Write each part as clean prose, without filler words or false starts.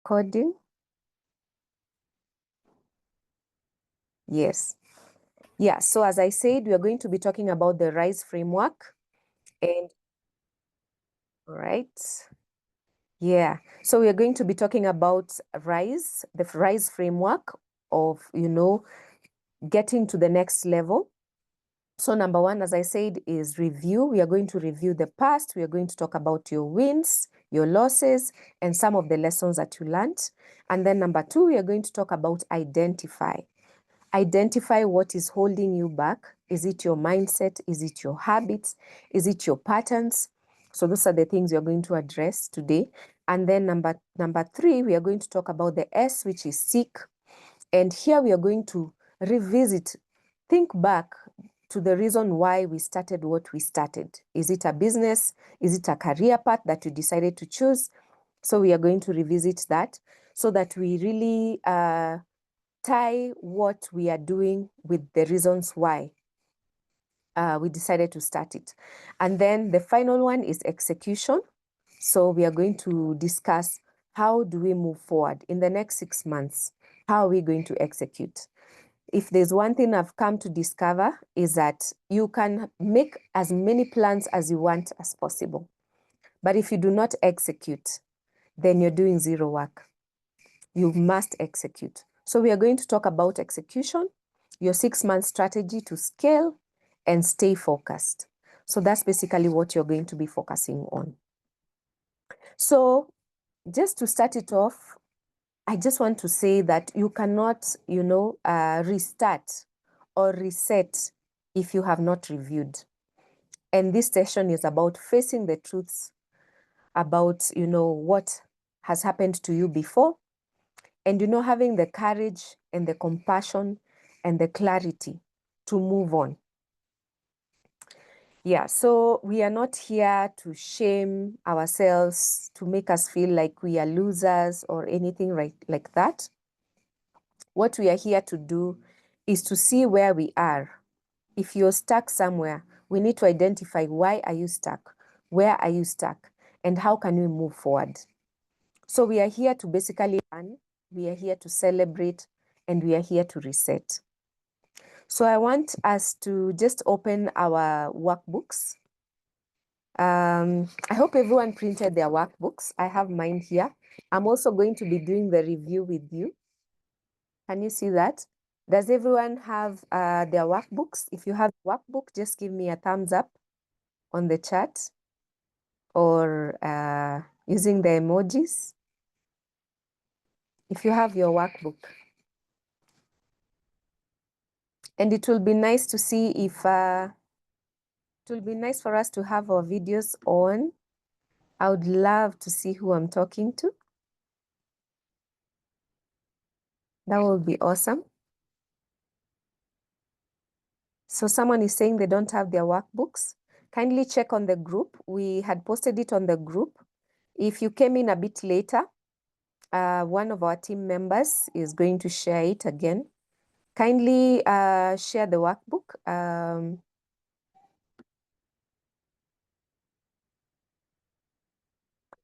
Recording. Yes. Yeah, so as I said, we are going to be talking about the RISE framework. And all right. Yeah, so we are going to be talking about RISE, the RISE framework of, getting to the next level. So number one, as I said, is review. We are going to review the past. We are going to talk about your wins, your losses, and some of the lessons that you learned. And then number two, we are going to talk about identify. Identify what is holding you back. Is it your mindset? Is it your habits? Is it your patterns? So those are the things we are going to address today. And then number three, we are going to talk about the S, which is seek. And here we are going to revisit, think back to the reason why we started what we started. Is it a business? Is it a career path that you decided to choose? So we are going to revisit that so that we really tie what we are doing with the reasons why we decided to start it. And then the final one is execution. So we are going to discuss how do we move forward in the next 6 months? How are we going to execute? If there's one thing I've come to discover is that you can make as many plans as you want as possible. But if you do not execute, then you're doing zero work. You must execute. So we are going to talk about execution, your 6-month strategy to scale and stay focused. So that's basically what you're going to be focusing on. So just to start it off, I just want to say that you cannot, restart or reset if you have not reviewed. And this session is about facing the truths about, what has happened to you before, and, having the courage and the compassion and the clarity to move on. Yeah, so we are not here to shame ourselves, to make us feel like we are losers or anything like that. What we are here to do is to see where we are. If you're stuck somewhere, we need to identify why are you stuck, where are you stuck, and how can we move forward. So we are here to basically learn, we are here to celebrate, and we are here to reset. So I want us to just open our workbooks. I hope everyone printed their workbooks. I have mine here. I'm also going to be doing the review with you. Can you see that? Does everyone have their workbooks? If you have a workbook, just give me a thumbs up on the chat or using the emojis. If you have your workbook. And it will be nice to see if, it will be nice for us to have our videos on. I would love to see who I'm talking to. That would be awesome. So someone is saying they don't have their workbooks. Kindly check on the group. We had posted it on the group. If you came in a bit later, one of our team members is going to share it again. Kindly share the workbook.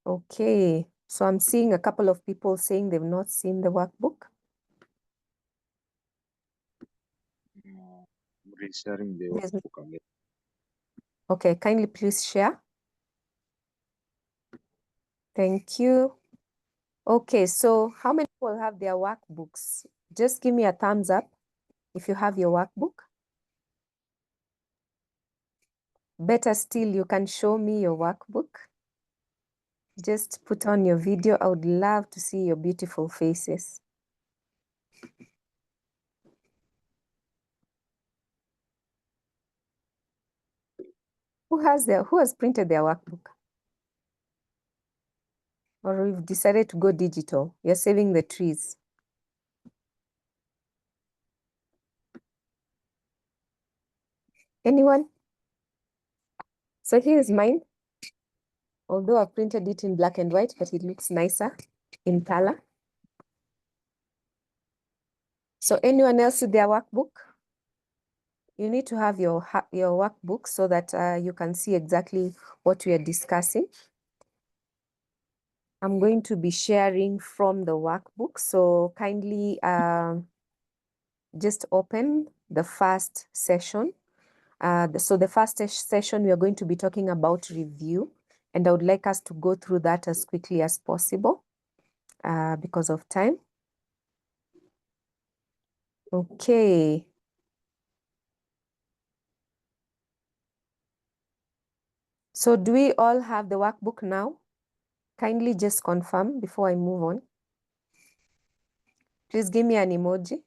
Okay, so I'm seeing a couple of people saying they've not seen the workbook. Sharing the workbook again. Okay, kindly please share. Thank you. Okay, so how many people have their workbooks? Just give me a thumbs up if you have your workbook. Better still, you can show me your workbook. Just put on your video. I would love to see your beautiful faces. Who has printed their workbook? Or we've decided to go digital. You're saving the trees. Anyone? So here's mine. Although I've printed it in black and white, but it looks nicer in color. So anyone else with their workbook? You need to have your workbook so that you can see exactly what we are discussing. I'm going to be sharing from the workbook. So kindly just open the first session. So the first session, we are going to be talking about review. And I would like us to go through that as quickly as possible because of time. Okay. So do we all have the workbook now? Kindly just confirm before I move on. Please give me an emoji.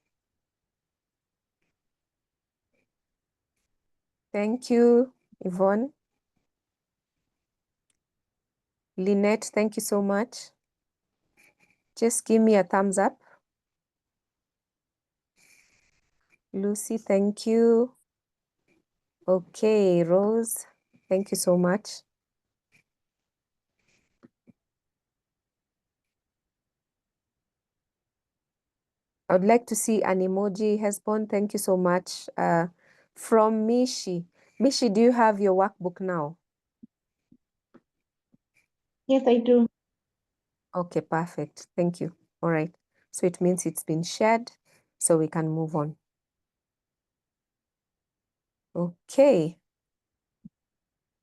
Thank you, Yvonne. Lynette, thank you so much. Just give me a thumbs up. Lucy, thank you. Okay, Rose, thank you so much. I would like to see an emoji. Hesbon, thank you so much. From Mishi. Mishi, do you have your workbook now? Yes, I do. Okay, perfect. Thank you. All right. So it means it's been shared, so we can move on. Okay.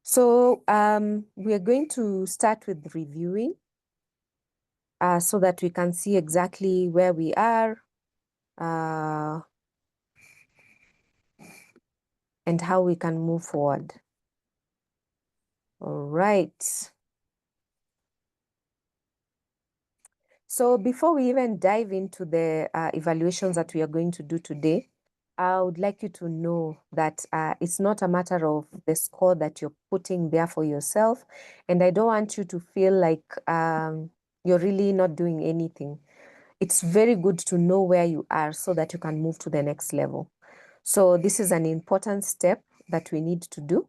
So we are going to start with reviewing so that we can see exactly where we are and how we can move forward. All right. So before we even dive into the evaluations that we are going to do today, I would like you to know that it's not a matter of the score that you're putting there for yourself. And I don't want you to feel like you're really not doing anything. It's very good to know where you are so that you can move to the next level. So this is an important step that we need to do.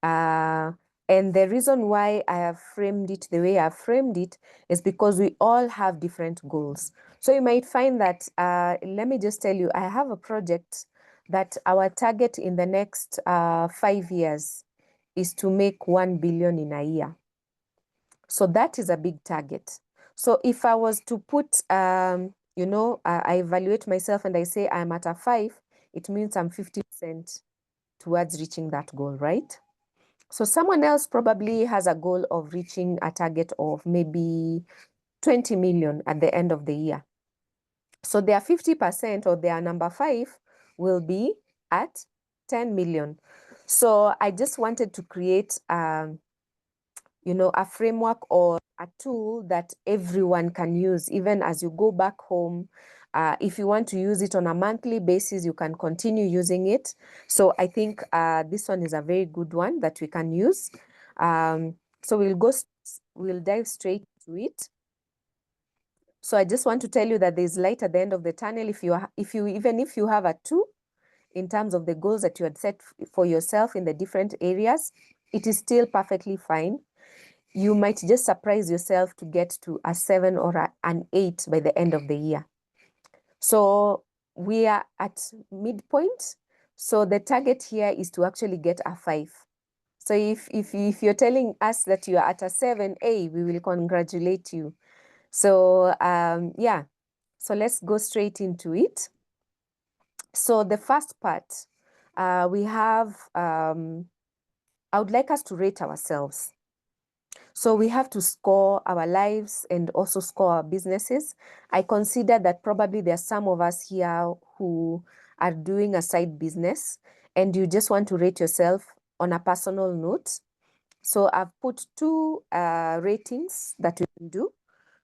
And the reason why I have framed it the way I've framed it is because we all have different goals. So you might find that, let me just tell you, I have a project that our target in the next 5 years is to make 1 billion in a year. So that is a big target. So if I was to put, I evaluate myself and I say I'm at a 5, it means I'm 50% towards reaching that goal, right? So someone else probably has a goal of reaching a target of maybe 20 million at the end of the year. So their 50% or their number 5 will be at 10 million. So I just wanted to create, a framework or a tool that everyone can use, even as you go back home. If you want to use it on a monthly basis, you can continue using it. So I think this one is a very good one that we can use. So we'll dive straight to it. So I just want to tell you that there's light at the end of the tunnel. Even if you have a 2 in terms of the goals that you had set for yourself in the different areas, it is still perfectly fine. You might just surprise yourself to get to a 7 or an 8 by the end of the year. So we are at midpoint. So the target here is to actually get a 5. So if you're telling us that you are at a 7, we will congratulate you. So yeah, so let's go straight into it. So the first part, we have, I would like us to rate ourselves. So we have to score our lives and also score our businesses. I consider that probably there are some of us here who are doing a side business and you just want to rate yourself on a personal note. So I've put 2 ratings that you can do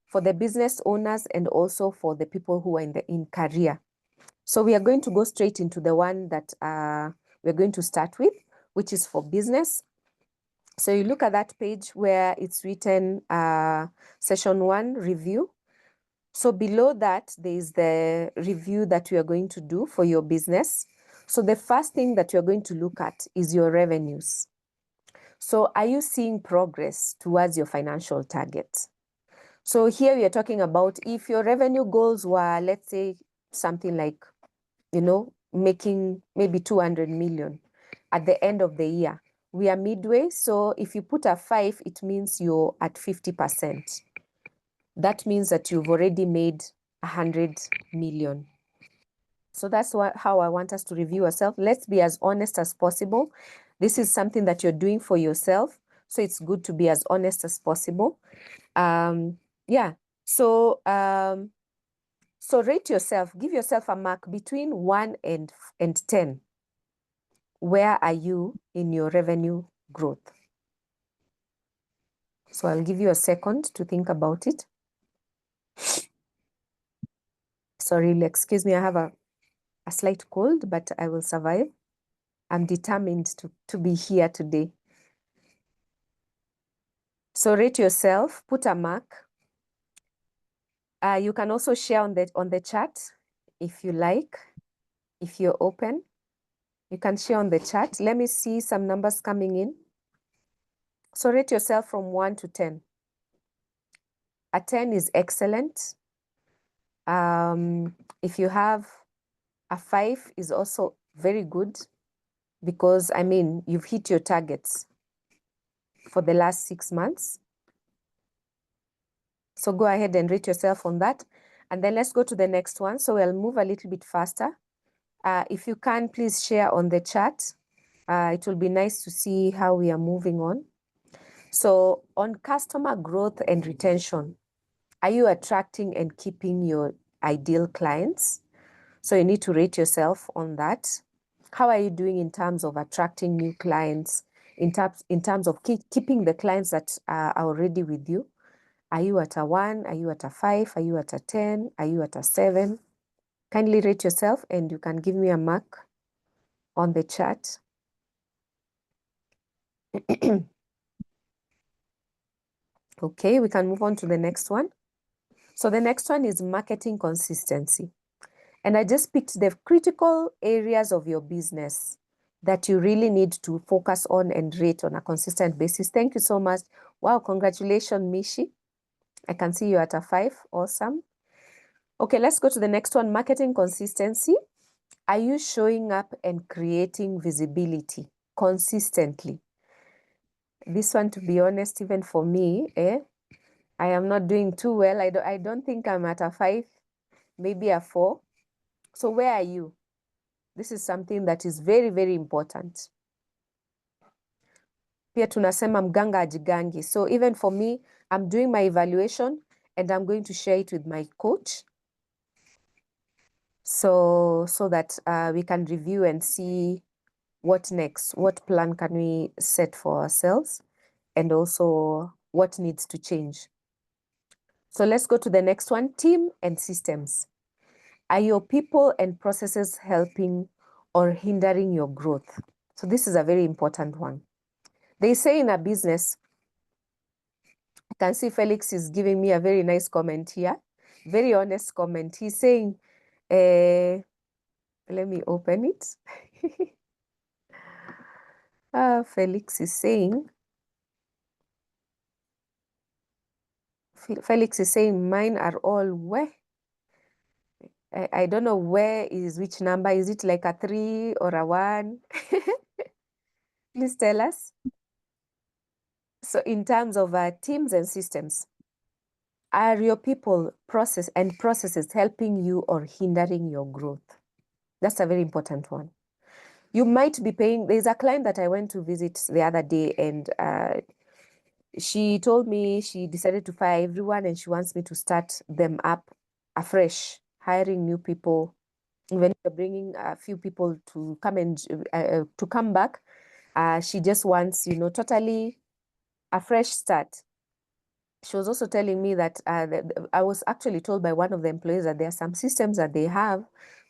for the business owners and also for the people who are in career. So we are going to go straight into the one that we're going to start with, which is for business. So you look at that page where it's written session 1 review. So below that, there is the review that we are going to do for your business. So the first thing that you're going to look at is your revenues. So are you seeing progress towards your financial targets? So here we are talking about if your revenue goals were, let's say, something like, making maybe 200 million at the end of the year. We are midway, so if you put a 5, it means you're at 50%. that means that you've already made 100 million. So that's how I want us to review ourselves. Let's be as honest as possible. This is something that you're doing for yourself, so it's good to be as honest as possible. Yeah. So so rate yourself. Give yourself a mark between 1 and 10. Where are you in your revenue growth? So I'll give you a second to think about it. Sorry, excuse me, I have a slight cold, but I will survive. I'm determined to be here today. So rate yourself, put a mark. You can also share on the chat if you like, if you're open. You can share on the chat. Let me see some numbers coming in. So rate yourself from 1 to 10. A 10 is excellent. If you have a 5 is also very good because, I mean, you've hit your targets for the last 6 months. So go ahead and rate yourself on that. And then let's go to the next one. So we'll move a little bit faster. If you can, please share on the chat. It will be nice to see how we are moving on. So on customer growth and retention, are you attracting and keeping your ideal clients? So you need to rate yourself on that. How are you doing in terms of attracting new clients, in terms of keeping the clients that are already with you? Are you at a 1? Are you at a 5? Are you at a 10? Are you at a 7? Kindly rate yourself and you can give me a mark on the chat. Okay, we can move on to the next one. So the next one is marketing consistency. And I just picked the critical areas of your business that you really need to focus on and rate on a consistent basis. Thank you so much. Wow, congratulations, Mishi. I can see you at a 5. Awesome. Okay, let's go to the next one, marketing consistency. Are you showing up and creating visibility consistently? This one, to be honest, even for me, I am not doing too well. I don't think I'm at a 5, maybe a 4. So where are you? This is something that is very, very important. Pia tunasema mganga ajigangi. So even for me, I'm doing my evaluation and I'm going to share it with my coach. So that we can review and see what next, what plan can we set for ourselves, and also what needs to change. So let's go to the next one, team and systems. Are your people and processes helping or hindering your growth? So this is a very important one. They say in a business, I can see Felix is giving me a very nice comment here, very honest comment. He's saying, let me open it. Felix is saying, mine are all where? I don't know where is which number. Is it like a 3 or a 1? Please tell us. So in terms of teams and systems, are your people processes helping you or hindering your growth? That's a very important one. You might be paying. There's a client that I went to visit the other day, and she told me she decided to fire everyone and she wants me to start them up afresh, hiring new people. Even bringing a few people to come and to come back, she just wants, totally a fresh start. She was also telling me that I was actually told by one of the employees that there are some systems that they have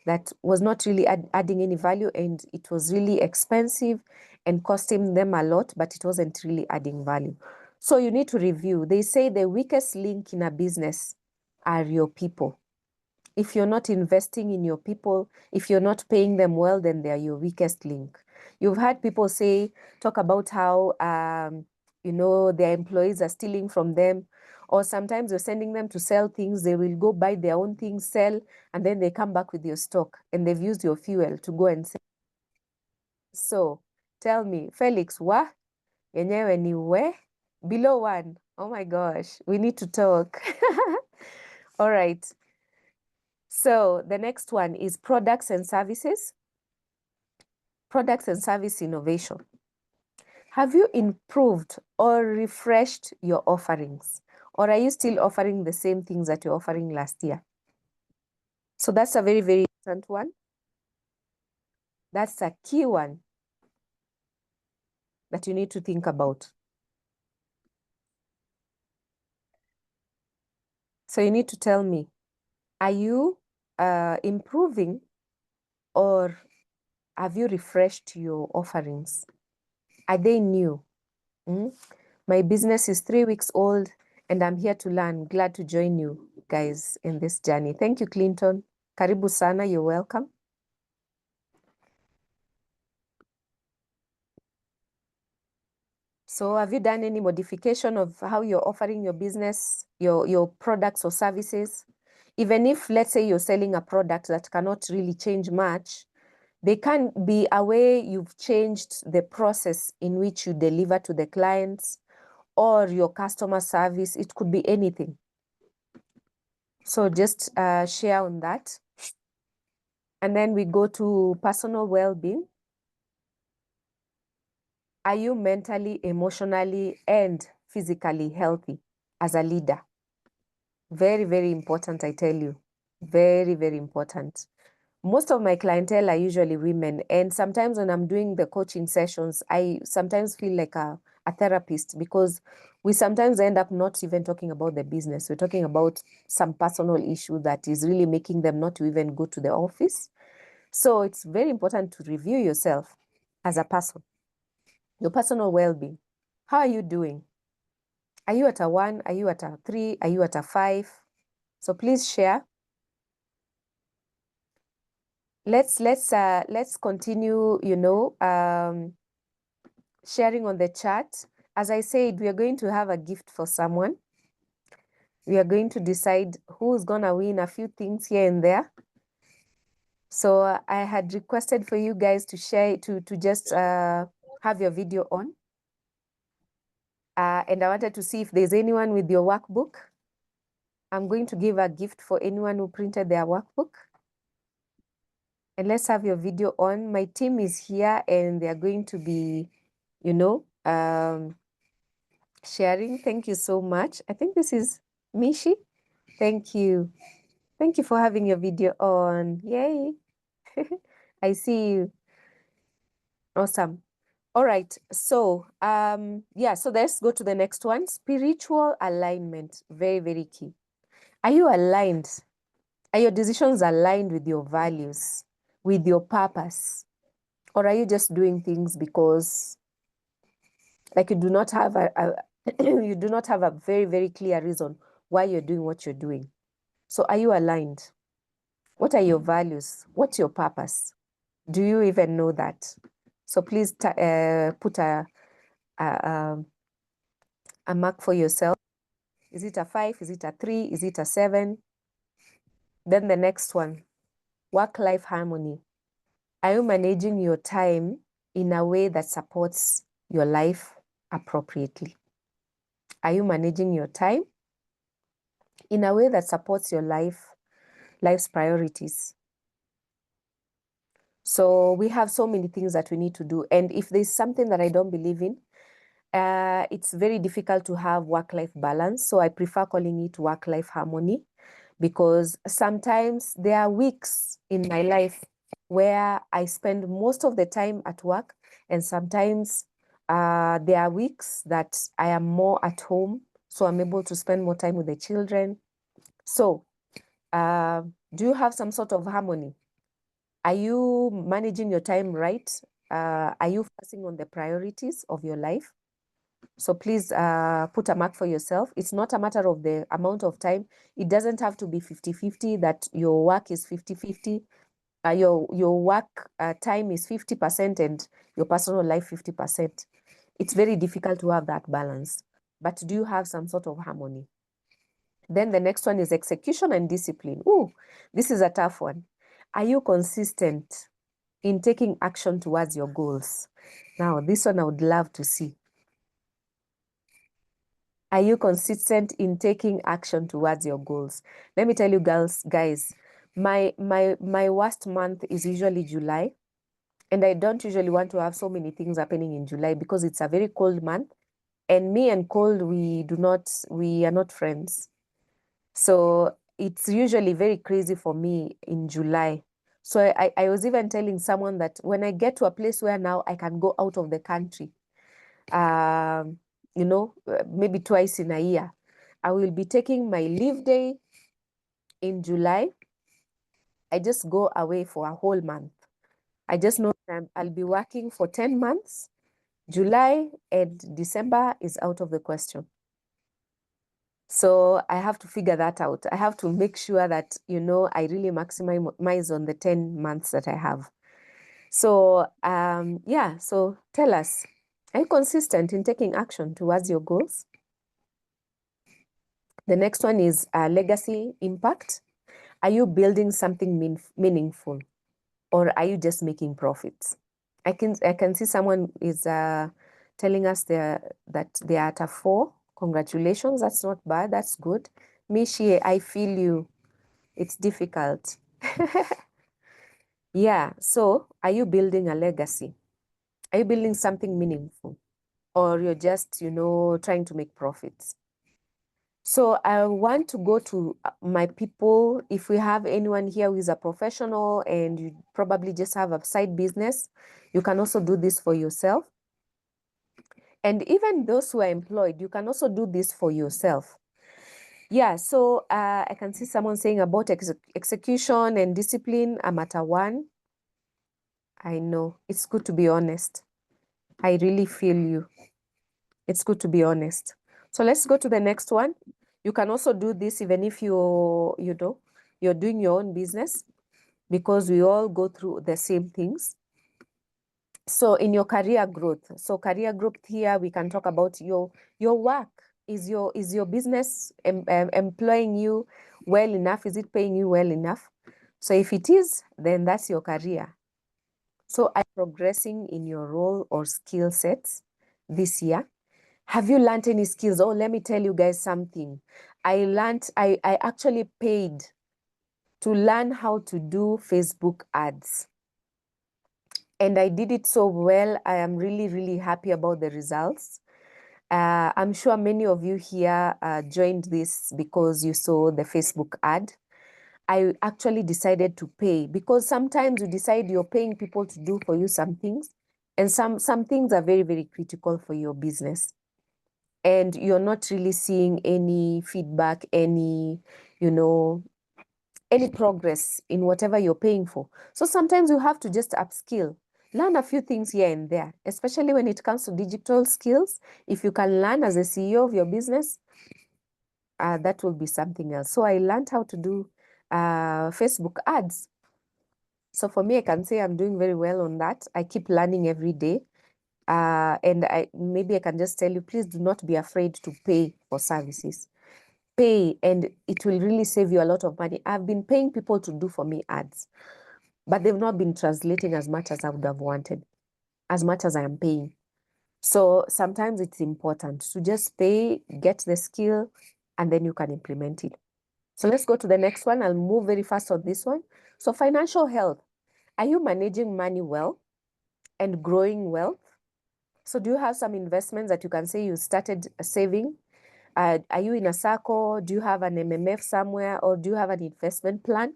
that was not really adding any value, and it was really expensive and costing them a lot, but it wasn't really adding value. So you need to review. They say the weakest link in a business are your people. If you're not investing in your people, if you're not paying them well, then they are your weakest link. You've had people talk about how, their employees are stealing from them, or sometimes you're sending them to sell things. They will go buy their own things, sell, and then they come back with your stock and they've used your fuel to go and sell. So tell me, Felix, yenyewe ni we? Below 1. Oh my gosh, we need to talk. All right. So the next one is products and services. Products and service innovation. Have you improved or refreshed your offerings? Or are you still offering the same things that you're offering last year? So that's a very, very important one. That's a key one that you need to think about. So you need to tell me, are you improving or have you refreshed your offerings? Are they new? My business is 3 weeks old and I'm here to learn. Glad to join you guys in this journey. Thank you, Clinton. Karibu sana, you're welcome. So have you done any modification of how you're offering your business, your products or services? Even if, let's say, you're selling a product that cannot really change much, they can be a way you've changed the process in which you deliver to the clients or your customer service. It could be anything. So just share on that. And then we go to personal well-being. Are you mentally, emotionally, and physically healthy as a leader? Very, very important, I tell you. Very, very important. Most of my clientele are usually women. And sometimes when I'm doing the coaching sessions, I sometimes feel like a therapist because we sometimes end up not even talking about the business. We're talking about some personal issue that is really making them not to even go to the office. So it's very important to review yourself as a person, your personal well-being. How are you doing? Are you at a 1? Are you at a 3? Are you at a 5? So please share. Let's continue, sharing on the chat. As I said, we are going to have a gift for someone. We are going to decide who's gonna win a few things here and there. So I had requested for you guys to share, to just have your video on. And I wanted to see if there's anyone with your workbook. I'm going to give a gift for anyone who printed their workbook. And let's have your video on. My team is here and they're going to be, sharing. Thank you so much. I think this is Mishi. Thank you. Thank you for having your video on. Yay. I see you. Awesome. All right. So, so let's go to the next one. Spiritual alignment. Very, very key. Are you aligned? Are your decisions aligned with your values, with your purpose? Or are you just doing things because like you do not have you do not have a very, very clear reason why you're doing what you're doing? So are you aligned? What are your values? What's your purpose? Do you even know that? So please put a mark for yourself. Is it a 5? Is it a 3? Is it a 7? Then the next one, work-life harmony. Are you managing your time in a way that supports your life appropriately? Are you managing your time in a way that supports your life's priorities? So we have so many things that we need to do. And if there's something that I don't believe in, it's very difficult to have work-life balance. So I prefer calling it work-life harmony because sometimes there are weeks in my life where I spend most of the time at work, and sometimes there are weeks that I am more at home, so I'm able to spend more time with the children. So do you have some sort of harmony? Are you managing your time right? Are you focusing on the priorities of your life? So please put a mark for yourself. It's not a matter of the amount of time. It doesn't have to be 50-50, that your work is 50-50. Your work time is 50% and your personal life 50%. It's very difficult to have that balance. But do you have some sort of harmony? Then the next one is execution and discipline. Ooh, this is a tough one. Are you consistent in taking action towards your goals? Now, this one I would love to see. Are you consistent in taking action towards your goals? Let me tell you, guys, my worst month is usually July. And I don't usually want to have so many things happening in July because it's a very cold month. And me and cold, we are not friends. So it's usually very crazy for me in July. So I was even telling someone that when I get to a place where now I can go out of the country, um, maybe twice in a year, I will be taking my leave day in July. I just go away for a whole month. I just know I'll be working for 10 months. July and December is out of the question. So I have to figure that out. I have to make sure that, I really maximize on the 10 months that I have. So, yeah, so tell us, are you consistent in taking action towards your goals? The next one is legacy impact. Are you building something meaningful, or are you just making profits? I can see someone is telling us that they are at a 4. Congratulations, that's not bad. That's good. Mishi, I feel you. It's difficult. Yeah. So, are you building a legacy? Are you building something meaningful, or you're just, trying to make profits? So I want to go to my people. If we have anyone here who is a professional and you probably just have a side business, you can also do this for yourself. And even those who are employed, you can also do this for yourself. Yeah, so I can see someone saying about execution and discipline. I'm at a 1. I know. It's good to be honest. I really feel you. It's good to be honest. So let's go to the next one. You can also do this even if you're doing your own business, because we all go through the same things. So in your career growth, here we can talk about your work. Is your business employing you well enough? Is it paying you well enough? So if it is, then that's your career. So are you progressing in your role or skill sets this year? Have you learned any skills? Oh, let me tell you guys something. I actually paid to learn how to do Facebook ads. And I did it so well. I am really, really happy about the results. I'm sure many of you here joined this because you saw the Facebook ad. I actually decided to pay, because sometimes you decide you're paying people to do for you some things, and some things are very, very critical for your business. And you're not really seeing any feedback, any progress in whatever you're paying for. So sometimes you have to just upskill, learn a few things here and there, especially when it comes to digital skills. If you can learn as a CEO of your business, that will be something else. So I learned how to do Facebook ads. So for me, I can say I'm doing very well on that. I keep learning every day. And maybe I can just tell you, please do not be afraid to pay for services. Pay, and it will really save you a lot of money. I've been paying people to do for me ads, but they've not been translating as much as I would have wanted, as much as I am paying. So sometimes it's important to just pay, get the skill, and then you can implement it. So let's go to the next one. I'll move very fast on this one. So financial health. Are you managing money well and growing wealth? So do you have some investments that you can say you started saving? Are you in a circle? Do you have an MMF somewhere, or do you have an investment plan?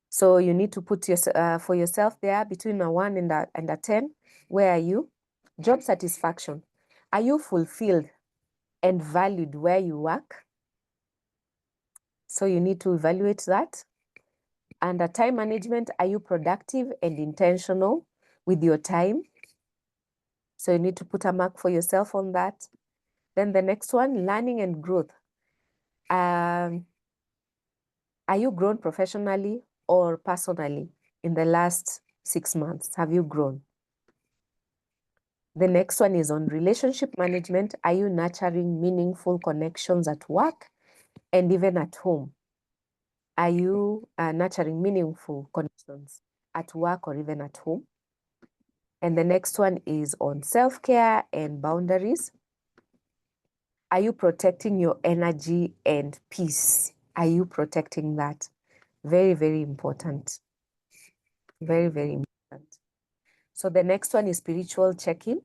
So you need to put for yourself there between a 1 and a 10. Where are you? Job satisfaction. Are you fulfilled and valued where you work? So you need to evaluate that. Under time management, are you productive and intentional with your time? So you need to put a mark for yourself on that. Then the next one, learning and growth. Are you grown professionally or personally in the last 6 months? Have you grown? The next one is on relationship management. Are you nurturing meaningful connections at work and even at home? Are you nurturing meaningful connections at work or even at home? And the next one is on self-care and boundaries. Are you protecting your energy and peace? Are you protecting that? Very, very important. Very, very important. So the next one is spiritual check-in.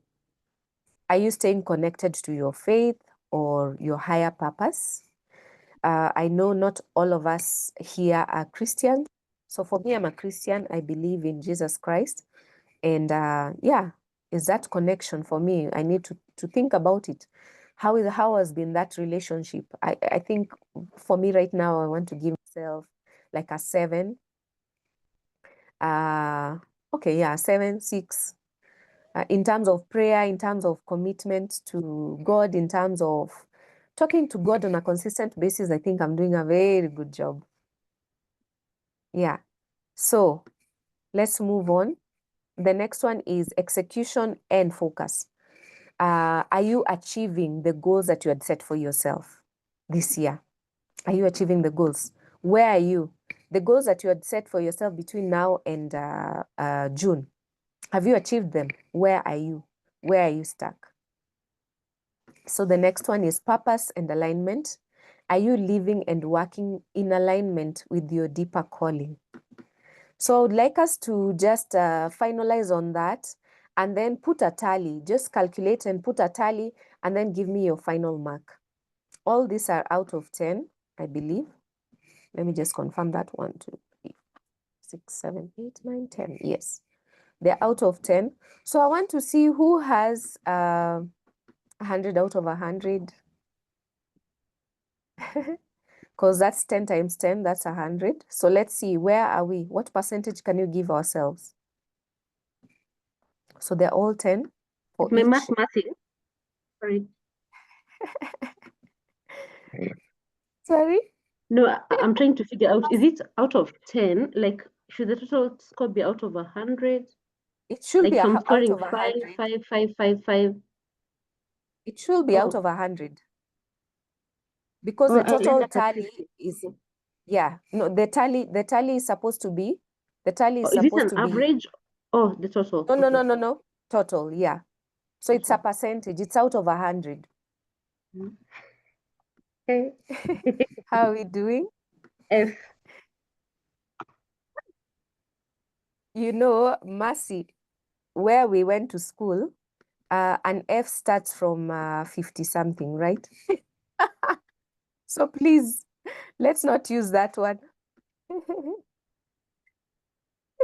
Are you staying connected to your faith or your higher purpose? I know not all of us here are Christians. So for me, I'm a Christian. I believe in Jesus Christ. And yeah, is that connection for me? I need to think about it. How has been that relationship? I think for me right now, I want to give myself like a 7. Okay, yeah, 7, 6. In terms of prayer, in terms of commitment to God, in terms of talking to God on a consistent basis, I think I'm doing a very good job. Yeah. So let's move on. The next one is execution and focus. Are you achieving the goals that you had set for yourself this year? Are you achieving the goals? Where are you? The goals that you had set for yourself between now and June, have you achieved them? Where are you? Where are you stuck? So the next one is purpose and alignment. Are you living and working in alignment with your deeper calling? So I would like us to just finalize on that and then put a tally. Just calculate and put a tally and then give me your final mark. All these are out of 10, I believe. Let me just confirm that. 1, 2, 3, 6, 7, 8, 9, 10. Yes, they're out of 10. So I want to see who has 100 out of 100. Because that's 10 times 10, that's 100. So let's see, where are we? What percentage can you give ourselves? So they're all 10 for Is my each. mathing? Sorry. Sorry? No, I'm trying to figure out, is it out of 10? Like, should the total score be out of 100? It should Like, be if I'm out scoring of 5, 100. 5, 5, 5, 5. It should be out Oh, of 100. Because oh, the I'll end total up at tally 50. is, yeah, no, the tally is supposed to be, the tally Oh, is is it supposed an to be, average? Oh, the total. no, no, no, Okay. no, no, total, yeah. So it's a Okay. percentage, it's out of 100. Okay. How are we doing? F. You know, Mercy, where we went to school, an F starts from 50 something, right? So please, let's not use that one.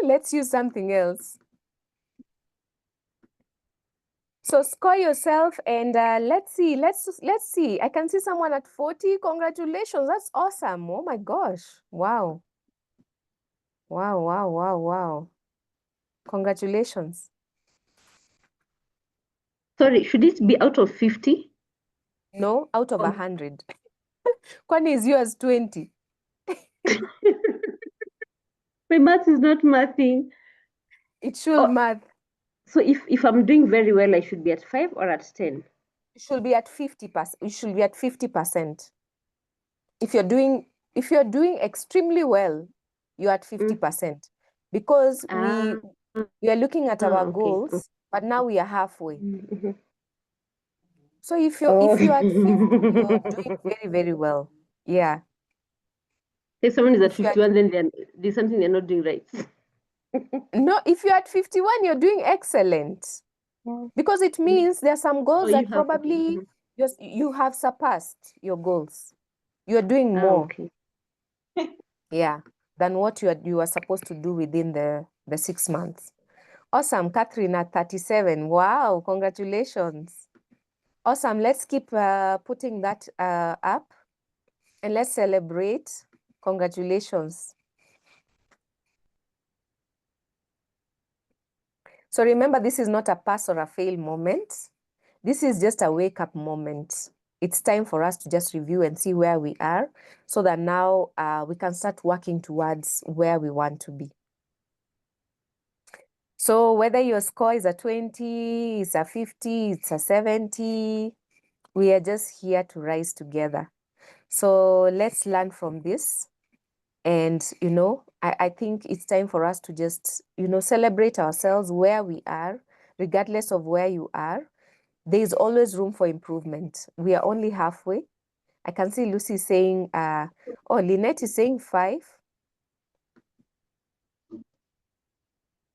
Let's use something else. So score yourself and let's see. Let's see. I can see someone at 40. Congratulations. That's awesome. Oh my gosh. Wow. Wow, wow, wow, wow. Congratulations. Sorry, should it be out of 50? No, out of Oh. 100. Kwani is yours 20? My math is not mathing. It should Oh, math. so if I'm doing very well, I should be at 5 or at 10? It should be at 50%. You should be at 50%. If you're doing extremely well, you're at 50%. Because we are looking at our Okay. goals, but now we are halfway. Mhm. So if you're Oh. if you're at 50, you're doing very, very well. Yeah. If someone is at If you're 51, then there's something they're not doing right. no, if you're at 51, you're doing excellent. Because it means there are some Oh, goals you that have, okay. probably you have surpassed your goals. You're doing Ah, more, okay. yeah, than what you are supposed to do within the 6 months. Awesome, Catherine at 37. Wow, congratulations. Awesome. Let's keep putting that up and let's celebrate. Congratulations. So remember, this is not a pass or a fail moment. This is just a wake up moment. It's time for us to just review and see where we are so that now we can start working towards where we want to be. So whether your score is a 20, it's a 50, it's a 70, we are just here to rise together. So let's learn from this. And, I think it's time for us to just, celebrate ourselves where we are, regardless of where you are. there is always room for improvement. We are only halfway. I can see Lucy saying, oh, Lynette is saying 5.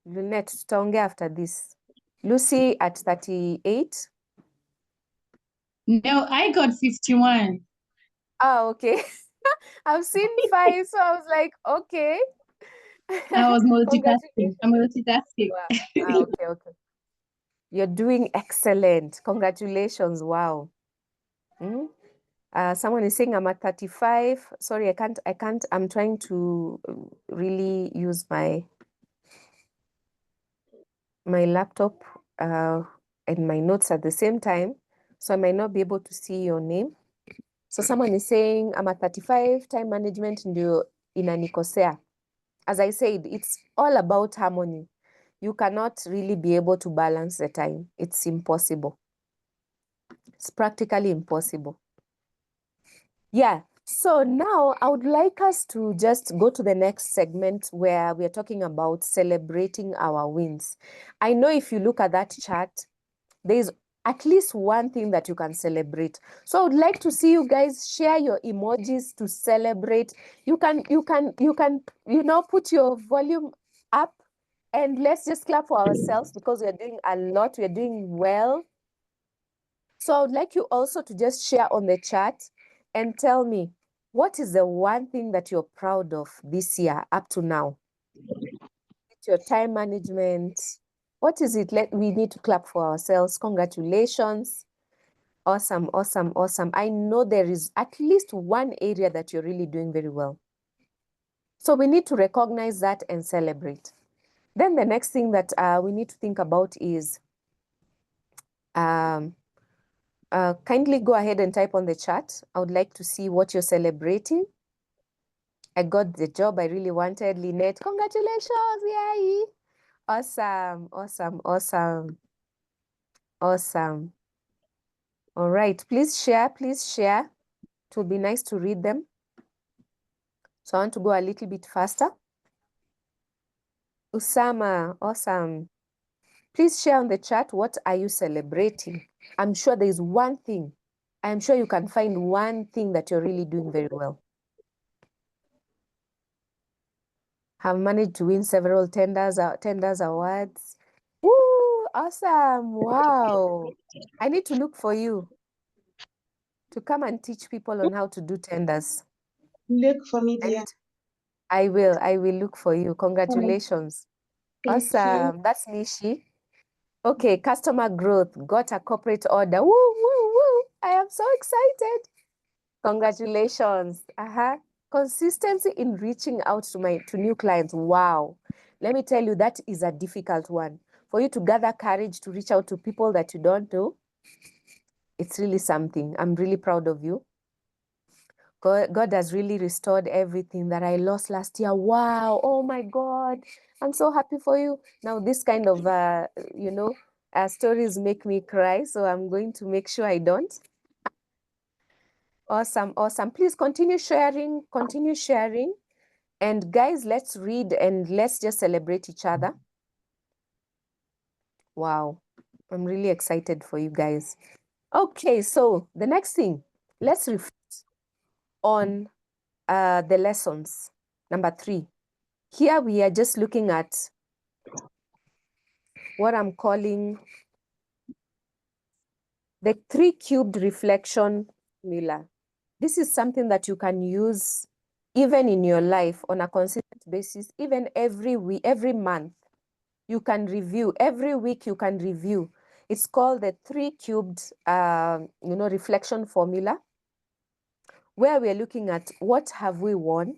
Lynette, tutaongea after this. Lucy at 38. No, I got 51. Ah, okay. I've seen 5, so I was like, okay. I was multitasking. Congratulations. I'm multitasking. Wow. Ah, okay, okay. You're doing excellent. Congratulations. Wow. Mm. Someone is saying I'm at 35. Sorry, I can't. I'm trying to really use my laptop and my notes at the same time, so I might not be able to see your name. So someone is saying I'm at 35, time management ndio inanikosea. As I said, it's all about harmony. You cannot really be able to balance the time. It's impossible. It's practically impossible. Yeah. So now I would like us to just go to the next segment where we are talking about celebrating our wins. I know if you look at that chart, there is at least one thing that you can celebrate. So I would like to see you guys share your emojis to celebrate. You can, put your volume up and let's just clap for ourselves because we are doing a lot. We are doing well. So I would like you also to just share on the chat and tell me, what is the one thing that you're proud of this year up to now? It's your time management. What is it? We need to clap for ourselves. Congratulations. Awesome, awesome, awesome. I know there is at least one area that you're really doing very well. So we need to recognize that and celebrate. Then the next thing that we need to think about is kindly go ahead and type on the chat. I would like to see what you're celebrating. I got the job I really wanted. Lynette, congratulations. Yay. Awesome, awesome, awesome, awesome. All right, please share, please share. It would be nice to read them. So I want to go a little bit faster. Usama, awesome. Please share on the chat, what are you celebrating? I'm sure there's one thing. I'm sure you can find one thing that you're really doing very well. Have managed to win several tenders awards. Woo, awesome, wow. I need to look for you to come and teach people on how to do tenders. Look for me, dear. I will look for you. Congratulations. Thank you. Awesome. That's Nishi. Okay, customer growth. Got a corporate order. Woo, woo, woo. I am so excited. Congratulations. Consistency in reaching out to new clients. Wow. Let me tell you, that is a difficult one. For you to gather courage to reach out to people that you don't know, it's really something. I'm really proud of you. God has really restored everything that I lost last year. Wow. Oh my God. I'm so happy for you. Now, this kind of, stories make me cry. So I'm going to make sure I don't. Awesome. Awesome. Please continue sharing. Continue sharing. And guys, let's read and let's just celebrate each other. Wow. I'm really excited for you guys. Okay. So the next thing, let's reflect on the lessons. Number 3. Here we are just looking at what I'm calling the 3-cubed reflection formula. This is something that you can use even in your life on a consistent basis, even every week, every month. You can review. Every week you can review. It's called the 3-cubed reflection formula, where we're looking at what have we won.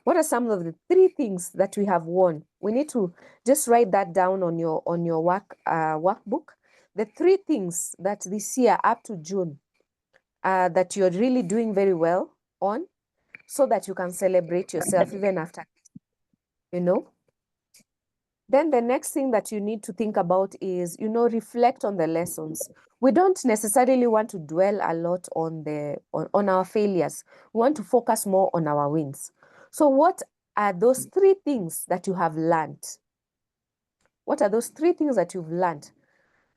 What are some of the 3 things that we have won? We need to just write that down on your workbook. The 3 things that this year up to June that you're really doing very well on, so that you can celebrate yourself even after, Then the next thing that you need to think about is, reflect on the lessons. We don't necessarily want to dwell a lot on our failures. We want to focus more on our wins. So what are those 3 things that you have learned? What are those 3 things that you've learned?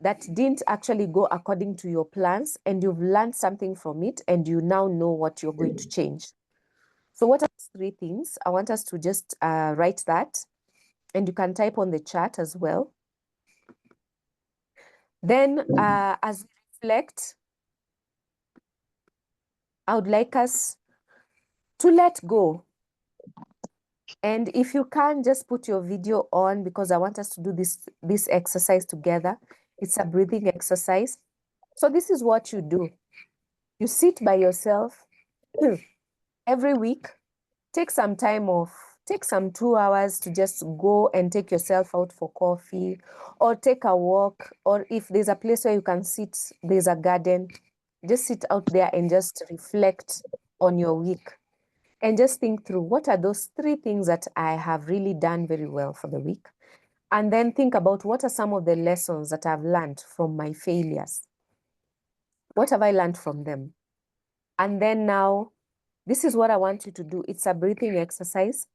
that didn't actually go according to your plans, and you've learned something from it, and you now know what you're going to change. So what are those 3 things? I want us to just write that, and you can type on the chat as well. Then as we reflect, I would like us to let go. And if you can, just put your video on, because I want us to do this exercise together. It's a breathing exercise. So this is what you do. You sit by yourself every week, take some time off, take some 2 hours to just go and take yourself out for coffee, or take a walk, or if there's a place where you can sit, there's a garden, just sit out there and just reflect on your week. And just think through, what are those 3 things that I have really done very well for the week? And then think about, what are some of the lessons that I've learned from my failures? What have I learned from them? And then now, this is what I want you to do. It's a breathing exercise.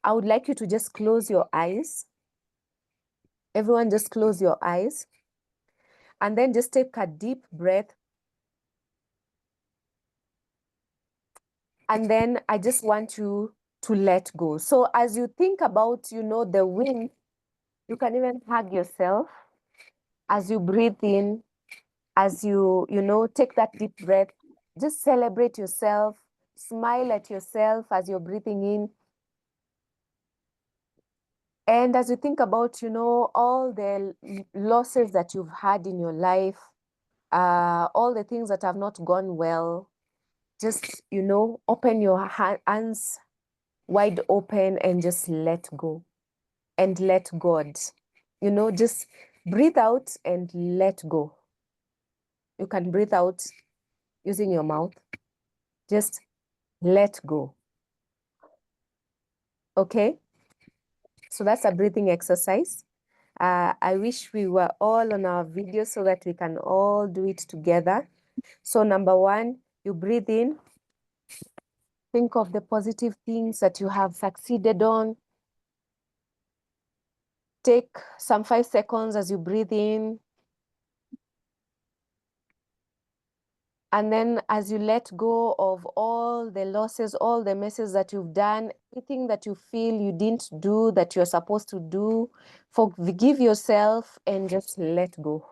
I would like you to just close your eyes. Everyone, just close your eyes. And then just take a deep breath. And then I just want you to let go. So as you think about, the wind, you can even hug yourself as you breathe in, as you take that deep breath. Just celebrate yourself, smile at yourself as you're breathing in. And as you think about, all the losses that you've had in your life, all the things that have not gone well, just, open your hands wide open and just let go and let God, just breathe out and let go. You can breathe out using your mouth. Just let go. Okay? So that's a breathing exercise. I wish we were all on our video so that we can all do it together. So number 1, you breathe in. Think of the positive things that you have succeeded on. Take some 5 seconds as you breathe in. And then as you let go of all the losses, all the messes that you've done, everything that you feel you didn't do that you're supposed to do, forgive yourself and just let go.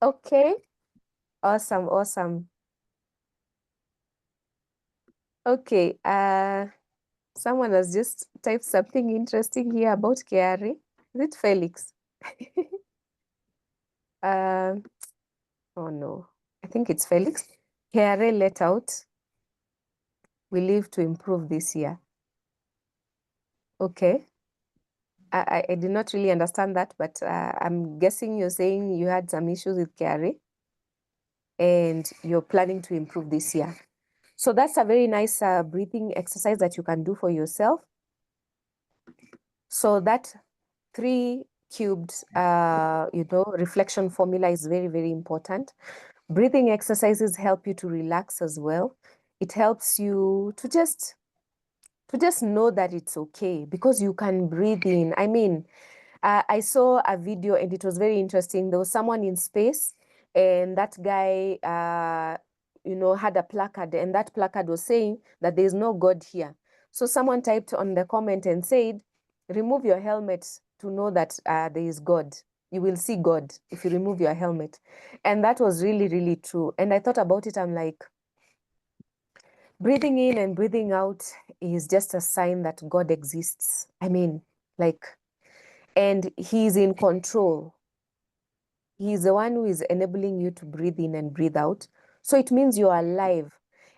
Okay? Awesome, awesome. Okay, someone has just typed something interesting here about KRA. Is it Felix? Oh no, I think it's Felix. KRA let out. We live to improve this year. Okay. I did not really understand that, but I'm guessing you're saying you had some issues with KRA and you're planning to improve this year. So that's a very nice breathing exercise that you can do for yourself. So that 3 cubed, reflection formula is very, very important. Breathing exercises help you to relax as well. It helps you to just know that it's okay, because you can breathe in. I mean, I saw a video and it was very interesting. There was someone in space, and that guy, had a placard, and that placard was saying that there is no God here. So someone typed on the comment and said, remove your helmet to know that there is God. You will see God if you remove your helmet. And that was really, really true. And I thought about it. I'm like, breathing in and breathing out is just a sign that God exists. I mean, and He's in control. He's the one who is enabling you to breathe in and breathe out. So it means you are alive.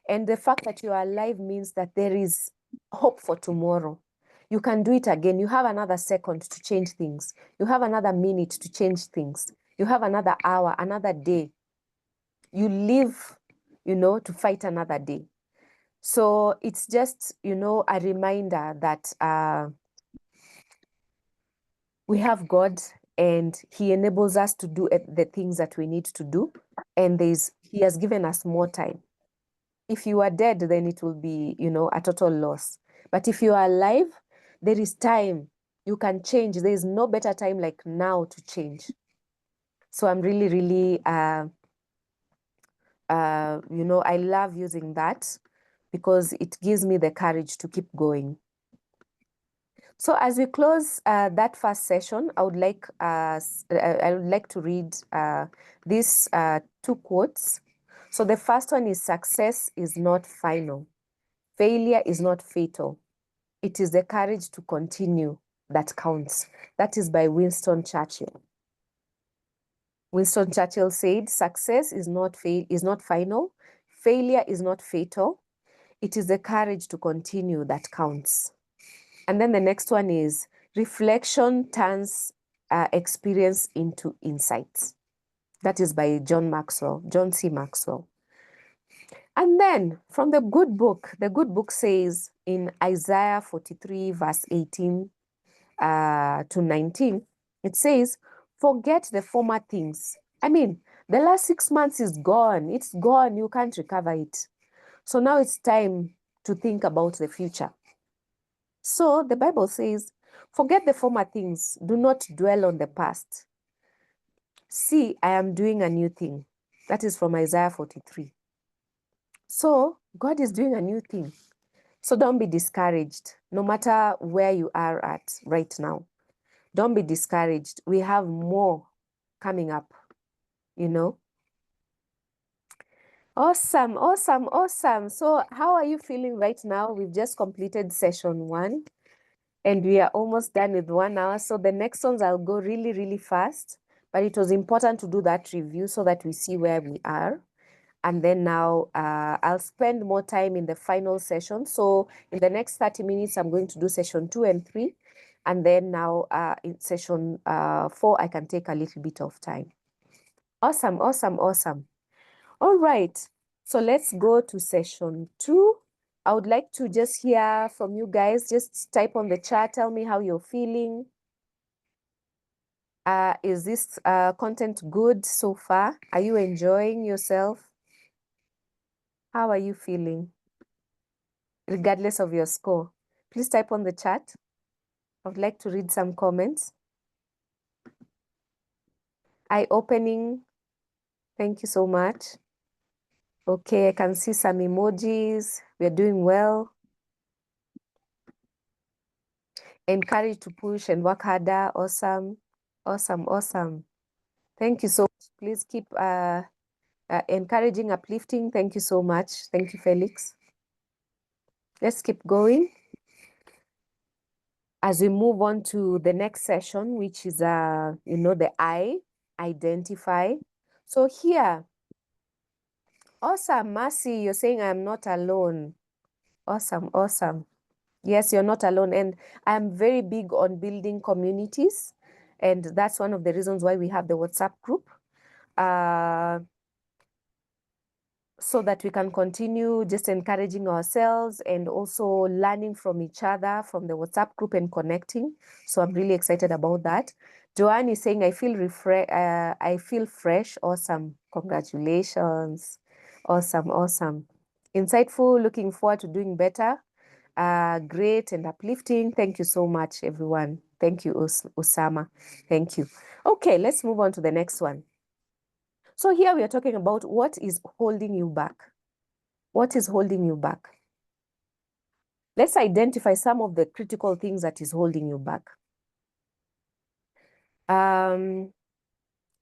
And the fact that you are alive means that there is hope for tomorrow. You can do it again. You have another second to change things. You have another minute to change things. You have another hour, another day. You live, to fight another day. So it's just, a reminder that we have God, and He enables us to do the things that we need to do. And He has given us more time. If you are dead, then it will be, a total loss. But if you are alive, there is time. You can change. There is no better time like now to change. So I'm really, really, I love using that because it gives me the courage to keep going. So as we close that first session, I would like to read these two quotes. So the first one is, success is not final. Failure is not fatal. It is the courage to continue that counts. That is by Winston Churchill. Winston Churchill said, success is not final. Failure is not fatal. It is the courage to continue that counts. And then the next one is, reflection turns experience into insights. That is by John C. Maxwell. And then from the good book says in Isaiah 43 verse 18 to 19, it says, forget the former things. I mean, the last 6 months is gone. It's gone. You can't recover it. So now it's time to think about the future. So the Bible says, forget the former things. Do not dwell on the past. See, I am doing a new thing. That is from Isaiah 43. So God is doing a new thing. So don't be discouraged, no matter where you are at right now. Don't be discouraged. We have more coming up, you know. Awesome, awesome, awesome. So how are you feeling right now? We've just completed session 1 and we are almost done with 1 hour. So the next ones I'll go really, really fast. But it was important to do that review so that we see where we are. And then now I'll spend more time in the final session. So in the next 30 minutes, I'm going to do session 2 and 3. And then now in session 4, I can take a little bit of time. Awesome, awesome, awesome. All right. So let's go to session 2. I would like to just hear from you guys. Just type on the chat. Tell me how you're feeling. Is this content good so far? Are you enjoying yourself? How are you feeling? Regardless of your score, please type on the chat. I would like to read some comments. Eye-opening. Thank you so much. Okay, I can see some emojis. We're doing well. Encouraged to push and work harder. Awesome. Awesome, awesome. Thank you so much. Please keep encouraging, uplifting. Thank you so much. Thank you, Felix. Let's keep going as we move on to the next session, which is, the I, identify. So here, awesome, Mercy, you're saying I'm not alone. Awesome, awesome. Yes, you're not alone. And I'm very big on building communities. And that's one of the reasons why we have the WhatsApp group. So that we can continue just encouraging ourselves and also learning from each other from the WhatsApp group and connecting. So I'm really excited about that. Joanne is saying, I feel fresh. Awesome. Congratulations. Awesome, awesome. Insightful, looking forward to doing better. Great and uplifting. Thank you so much, everyone. Thank you, Osama. Thank you. Okay, let's move on to the next one. So here we are talking about what is holding you back. What is holding you back? Let's identify some of the critical things that is holding you back.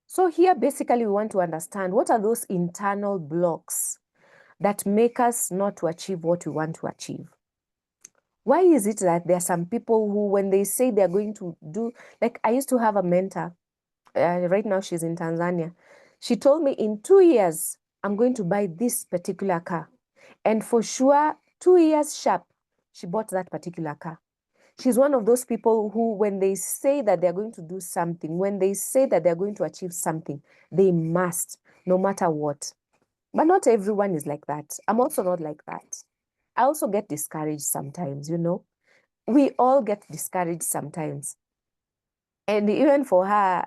So here basically we want to understand what are those internal blocks that make us not to achieve what we want to achieve. Why is it that there are some people who, when they say they're going to do, like I used to have a mentor, right now she's in Tanzania. She told me in 2 years, I'm going to buy this particular car. And for sure, 2 years sharp, she bought that particular car. She's one of those people who, when they say that they're going to do something, when they say that they're going to achieve something, they must, no matter what. But not everyone is like that. I'm also not like that. I also get discouraged sometimes, you know. We all get discouraged sometimes. And even for her,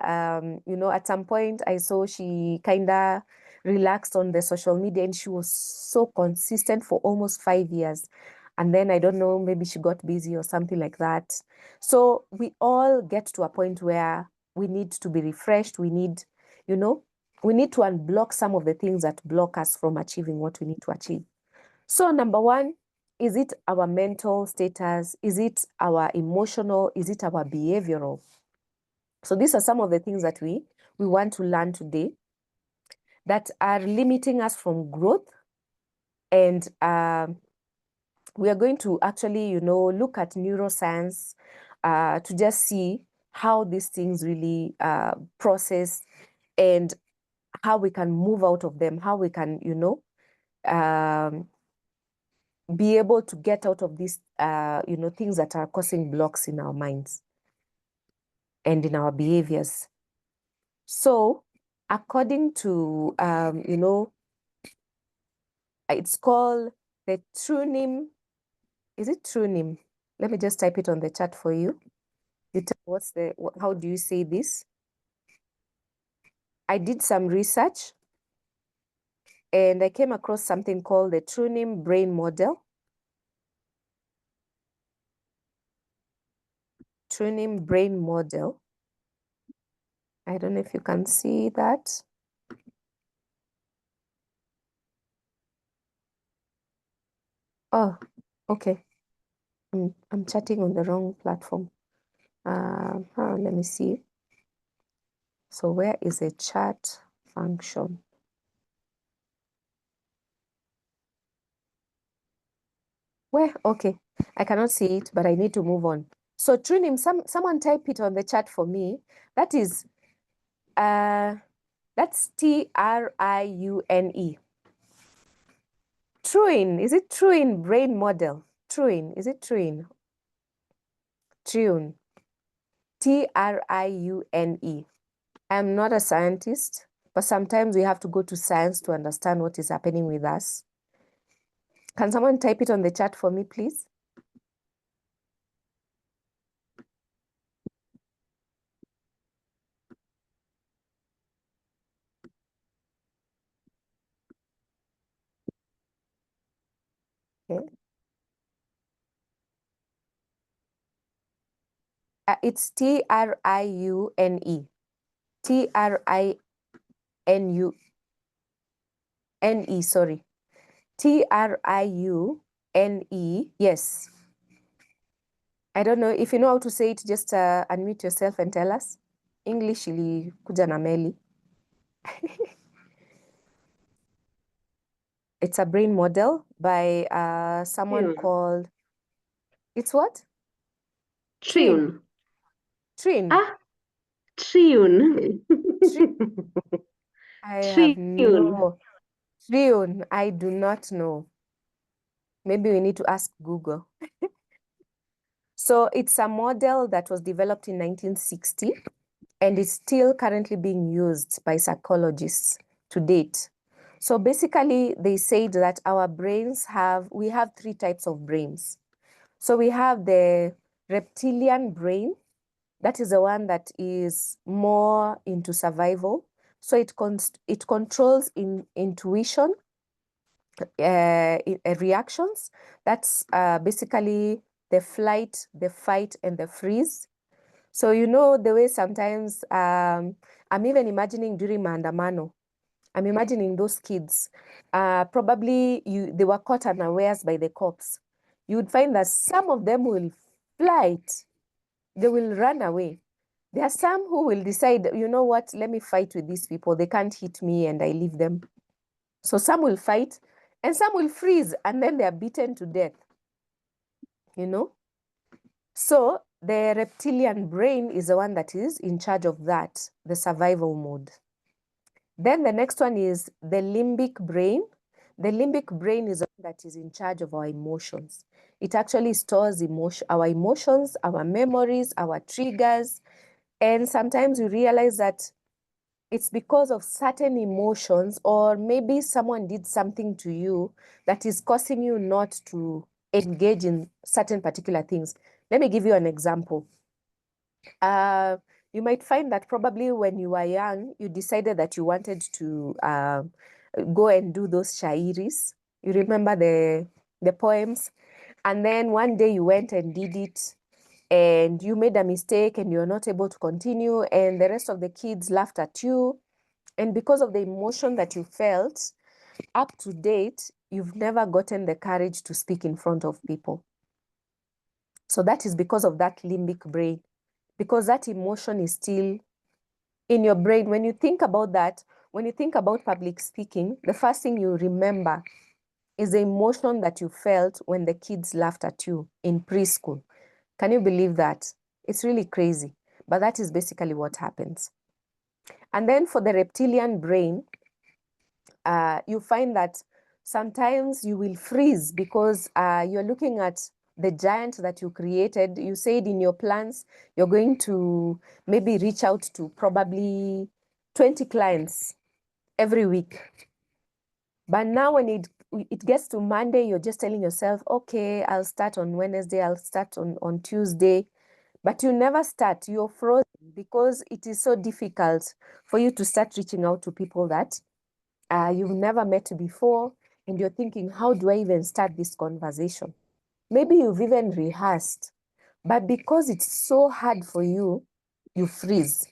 at some point I saw she kind of relaxed on the social media and she was so consistent for almost 5 years. And then I don't know, maybe she got busy or something like that. So we all get to a point where we need to be refreshed. We need, you know, we need to unblock some of the things that block us from achieving what we need to achieve. So number one, is it our mental status? Is it our emotional? Is it our behavioral? So these are some of the things that we want to learn today that are limiting us from growth. And we are going to actually, you know, look at neuroscience to just see how these things really process and how we can move out of them, how we can, you know, be able to get out of these, you know, things that are causing blocks in our minds and in our behaviors. So according to, you know, it's called the trunim. Is it trunim? Let me just type it on the chat for you. You tell what's the, how do you say this? I did some research and I came across something called the trunim brain model. Trunim brain model. I don't know if you can see that. Oh, okay. I'm chatting on the wrong platform. Let me see. So where is the chat function? Where? Okay. I cannot see it, but I need to move on. So Trinim, someone type it on the chat for me. That is, that's Triune. Truin, is it Truin brain model? Truin, is it Truin? Triune. Triune. I'm not a scientist, but sometimes we have to go to science to understand what is happening with us. Can someone type it on the chat for me, please? Okay. It's Triune. Triune, sorry. Triune, yes. I don't know, if you know how to say it, just unmute yourself and tell us. English ilikuja na meli. It's a brain model by someone Tune. called, it's what? Tune. Trin. Ah, tune. I have Tune. no. Trion, I do not know. Maybe we need to ask Google. So it's a model that was developed in 1960 and is still currently being used by psychologists to date. So basically, they said that our brains we have three types of brains. So we have the reptilian brain. That is the one that is more into survival. So it controls intuition, reactions. That's basically the flight, the fight, and the freeze. So you know the way sometimes I'm even imagining during maandamano, I'm imagining those kids. Probably they were caught unawares by the cops. You would find that some of them will flight, they will run away. There are some who will decide, you know what, let me fight with these people. They can't hit me and I leave them. So some will fight and some will freeze and then they are beaten to death, you know? So the reptilian brain is the one that is in charge of that, the survival mode. Then the next one is the limbic brain. The limbic brain is the one that is in charge of our emotions. It actually stores our emotions, our memories, our triggers. And sometimes we realize that it's because of certain emotions, or maybe someone did something to you that is causing you not to engage in certain particular things. Let me give you an example. You might find that probably when you were young, you decided that you wanted to go and do those shairis. You remember the poems? And then one day you went and did it and you made a mistake and you're not able to continue and the rest of the kids laughed at you And because of the emotion that you felt, up to date, you've never gotten the courage to speak in front of people. So that is because of that limbic brain, because that emotion is still in your brain. When you think about that, when you think about public speaking, the first thing you remember is the emotion that you felt when the kids laughed at you in preschool. Can you believe that? It's really crazy, but that is basically what happens. And then for the reptilian brain, you find that sometimes you will freeze because you're looking at the giant that you created. You said in your plans, you're going to maybe reach out to probably 20 clients every week. But now when it gets to Monday, you're just telling yourself, okay, I'll start on Wednesday, I'll start on Tuesday. But you never start. You're frozen because it is so difficult for you to start reaching out to people that you've never met before, and you're thinking, how do I even start this conversation? Maybe you've even rehearsed, but because it's so hard for you, you freeze,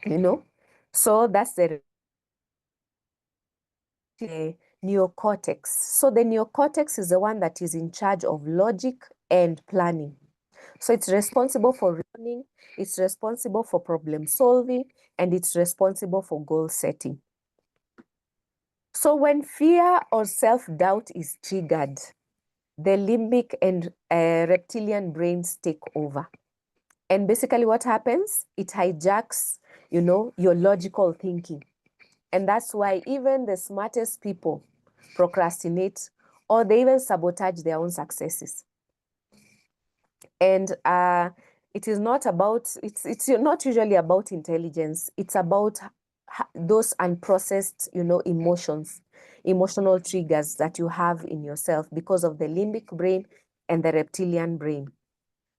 you know? So that's the neocortex. So the neocortex is the one that is in charge of logic and planning. So it's responsible for reasoning, it's responsible for problem solving, and it's responsible for goal setting. So when fear or self-doubt is triggered, the limbic and reptilian brains take over. And basically what happens, it hijacks, your logical thinking. And that's why even the smartest people procrastinate, or they even sabotage their own successes. And it is not about, it's not usually about intelligence. It's about those unprocessed, emotions, emotional triggers that you have in yourself because of the limbic brain and the reptilian brain.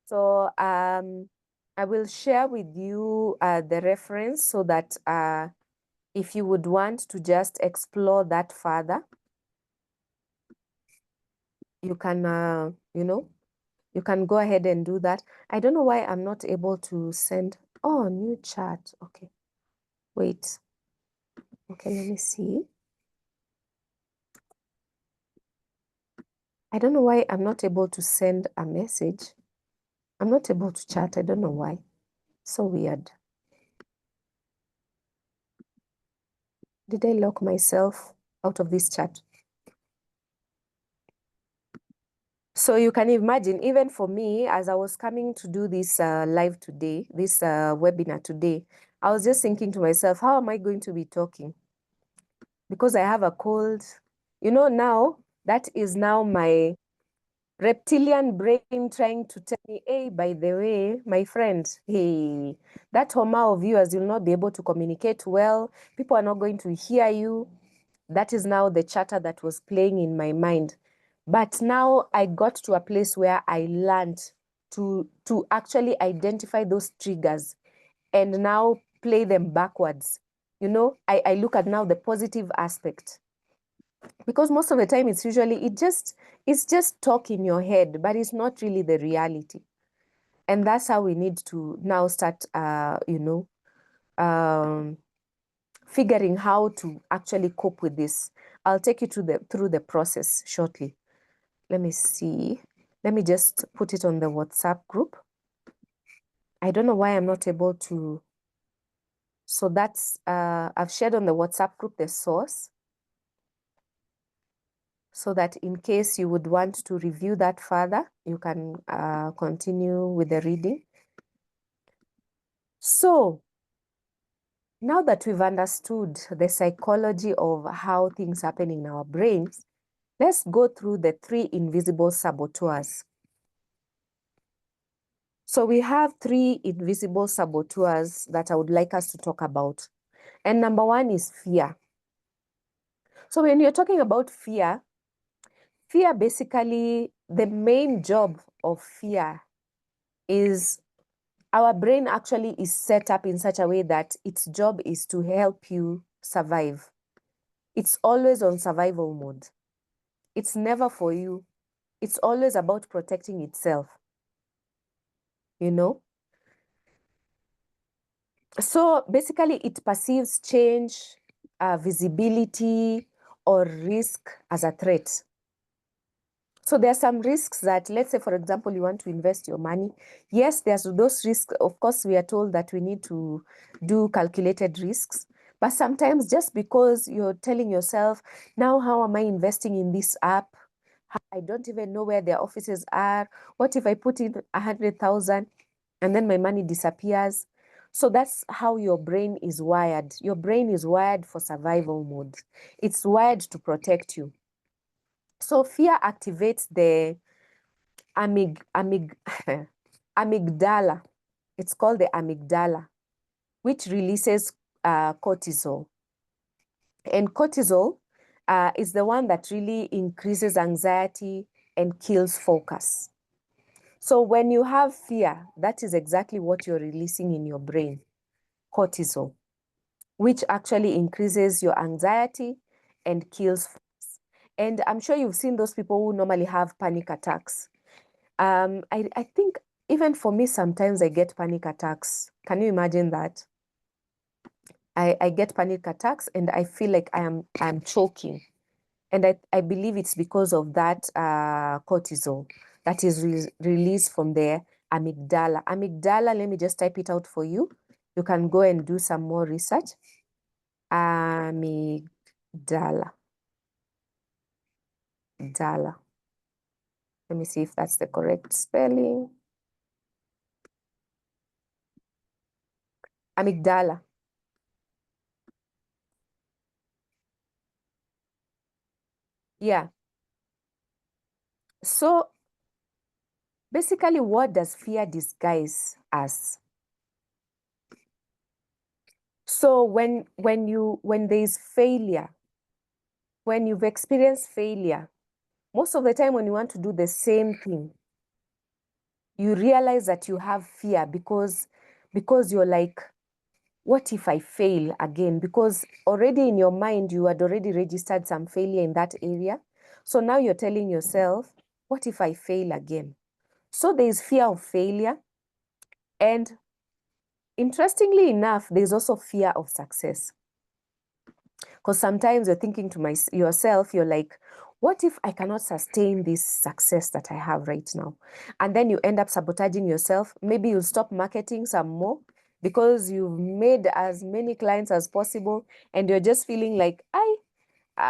So I will share with you the reference so that if you would want to just explore that further, you can, you can go ahead and do that. I don't know why I'm not able to send. Oh, new chat. Okay. Wait. Okay, let me see. I don't know why I'm not able to send a message. I'm not able to chat. I don't know why. So weird. Did I lock myself out of this chat? So you can imagine, even for me, as I was coming to do this live today, this webinar today, I was just thinking to myself, how am I going to be talking? Because I have a cold. Now that is now my reptilian brain trying to tell me, hey, by the way, my friend, hey, that Homa of yours, you'll not be able to communicate well. People are not going to hear you. That is now the chatter that was playing in my mind. But now I got to a place where I learned to actually identify those triggers and now play them backwards. I look at now the positive aspect. Because most of the time it's usually, it's just talk in your head, but it's not really the reality. And that's how we need to now start, figuring how to actually cope with this. I'll take you through the process shortly. Let me see. Let me just put it on the WhatsApp group. I don't know why I'm not able to. So that's, I've shared on the WhatsApp group the source, so that in case you would want to review that further, you can continue with the reading. So now that we've understood the psychology of how things happen in our brains, let's go through the 3 invisible saboteurs. So we have 3 invisible saboteurs that I would like us to talk about. And number 1 is fear. So when you're talking about fear basically, the main job of fear is, our brain actually is set up in such a way that its job is to help you survive. It's always on survival mode. It's never for you. It's always about protecting itself. So basically, it perceives change, visibility, or risk as a threat. So there are some risks that, let's say, for example, you want to invest your money. Yes, there's those risks. Of course, we are told that we need to do calculated risks. But sometimes just because you're telling yourself, now how am I investing in this app? I don't even know where their offices are. What if I put in 100,000 and then my money disappears? So that's how your brain is wired. Your brain is wired for survival mode. It's wired to protect you. So fear activates the amygdala. It's called the amygdala, which releases cortisol. And cortisol is the one that really increases anxiety and kills focus. So when you have fear, that is exactly what you're releasing in your brain, cortisol, which actually increases your anxiety and kills focus. And I'm sure you've seen those people who normally have panic attacks. I think even for me, sometimes I get panic attacks. Can you imagine that? I get panic attacks and I feel like I'm choking. And I believe it's because of that cortisol that is released from the amygdala. Amygdala, let me just type it out for you. You can go and do some more research. Amygdala. Dala. Let me see if that's the correct spelling. Amygdala. Yeah. So basically, what does fear disguise as? So when there is failure, when you've experienced failure, most of the time when you want to do the same thing, you realize that you have fear because you're like, what if I fail again? Because already in your mind, you had already registered some failure in that area. So now you're telling yourself, what if I fail again? So there is fear of failure. And interestingly enough, there's also fear of success. Because sometimes you're thinking to yourself, you're like, what if I cannot sustain this success that I have right now? And then you end up sabotaging yourself. Maybe you'll stop marketing some more because you've made as many clients as possible and you're just feeling like,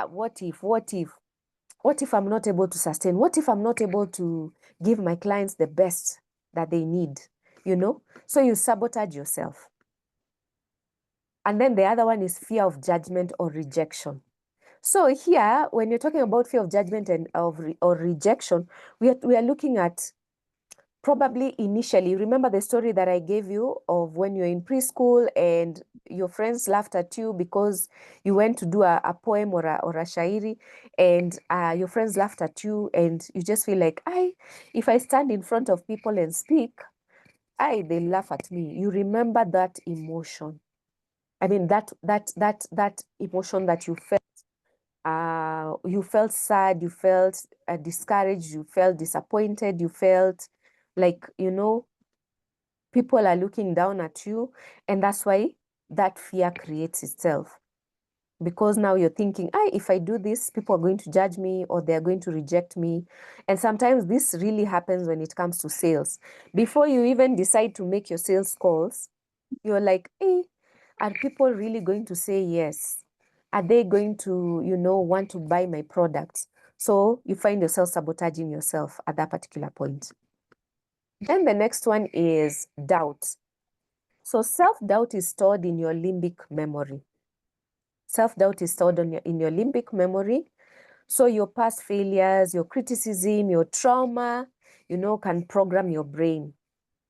what if I'm not able to sustain? What if I'm not able to give my clients the best that they need? So you sabotage yourself. And then the other one is fear of judgment or rejection. So here, when you're talking about fear of judgment and or rejection, we are looking at probably initially, remember the story that I gave you of when you're in preschool and your friends laughed at you because you went to do a poem or a shairi, and your friends laughed at you and you just feel like, if I stand in front of people and speak, they laugh at me. You remember that emotion. I mean, that emotion that you felt. You felt sad, you felt discouraged, you felt disappointed, you felt like, people are looking down at you. And that's why that fear creates itself. Because now you're thinking, if I do this, people are going to judge me or they're going to reject me. And sometimes this really happens when it comes to sales. Before you even decide to make your sales calls, you're like, are people really going to say yes? Are they going to, want to buy my products? So you find yourself sabotaging yourself at that particular point. Then the next one is doubt. So self-doubt is stored in your limbic memory. Self-doubt is stored in your limbic memory. So your past failures, your criticism, your trauma, can program your brain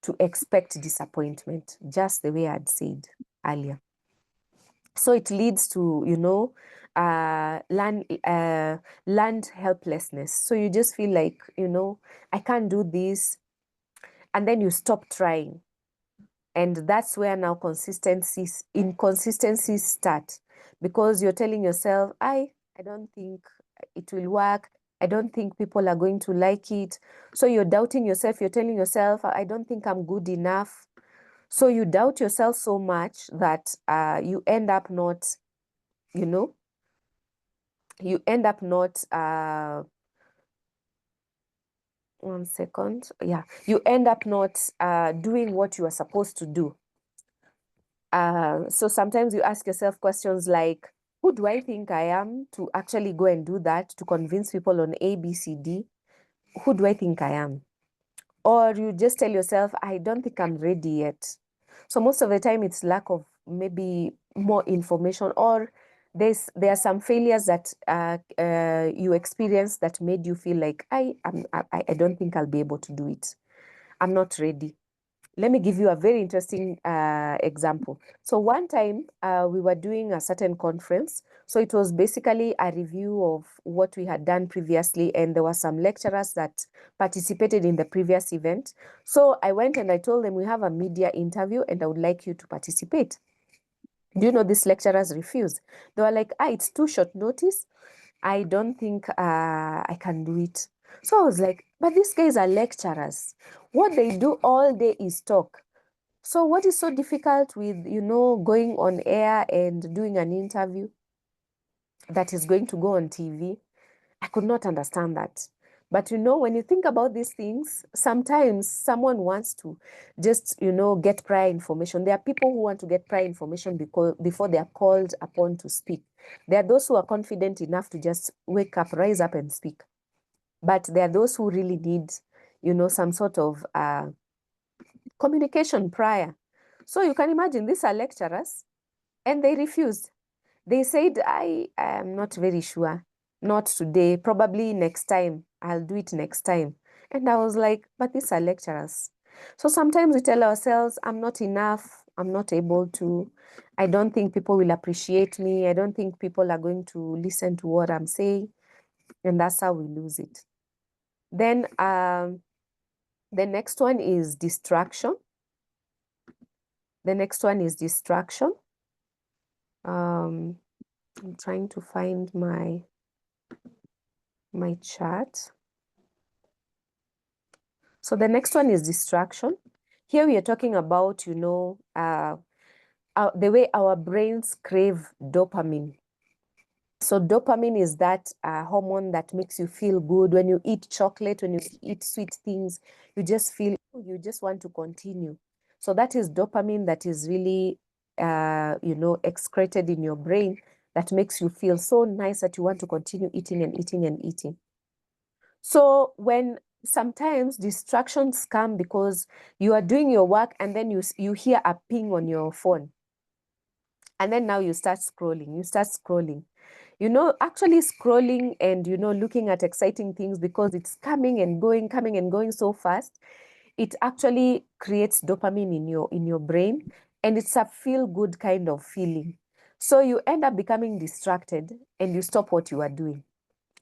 to expect disappointment, just the way I'd said earlier. So it leads to, learned helplessness. So you just feel like, I can't do this. And then you stop trying. And that's where now inconsistencies start, because you're telling yourself, I don't think it will work. I don't think people are going to like it. So you're doubting yourself. You're telling yourself, I don't think I'm good enough. So you doubt yourself so much that you end up not, you know, you end up not, one second. Yeah, you end up not doing what you are supposed to do. So sometimes you ask yourself questions like, who do I think I am to actually go and do that, to convince people on A, B, C, D? Who do I think I am? Or you just tell yourself, I don't think I'm ready yet. So most of the time it's lack of maybe more information, or there are some failures that you experience that made you feel like I don't think I'll be able to do it. I'm not ready. Let me give you a very interesting example. So one time we were doing a certain conference. So it was basically a review of what we had done previously, and there were some lecturers that participated in the previous event. So I went and I told them, we have a media interview and I would like you to participate. Do you know these lecturers refused? They were like, it's too short notice. I don't think I can do it. So I was like, but these guys are lecturers. What they do all day is talk. So what is so difficult with, going on air and doing an interview that is going to go on TV? I could not understand that. But when you think about these things, sometimes someone wants to just, get prior information. There are people who want to get prior information before they are called upon to speak. There are those who are confident enough to just wake up, rise up and speak. But there are those who really need, some sort of communication prior. So you can imagine these are lecturers and they refused. They said, I am not very sure. Not today, probably next time. I'll do it next time. And I was like, but these are lecturers. So sometimes we tell ourselves, I'm not enough. I'm not able to. I don't think people will appreciate me. I don't think people are going to listen to what I'm saying. And that's how we lose it. Then the next one is distraction. The next one is distraction. I'm trying to find my chart. So the next one is distraction. Here we are talking about, the way our brains crave dopamine. So dopamine is that hormone that makes you feel good. When you eat chocolate, when you eat sweet things, you just feel, you just want to continue. So that is dopamine that is really, excreted in your brain that makes you feel so nice that you want to continue eating and eating and eating. So when sometimes distractions come because you are doing your work and then you hear a ping on your phone. And then now you start scrolling. Actually scrolling and, looking at exciting things because it's coming and going so fast. It actually creates dopamine in your brain, and it's a feel good kind of feeling. So you end up becoming distracted and you stop what you are doing.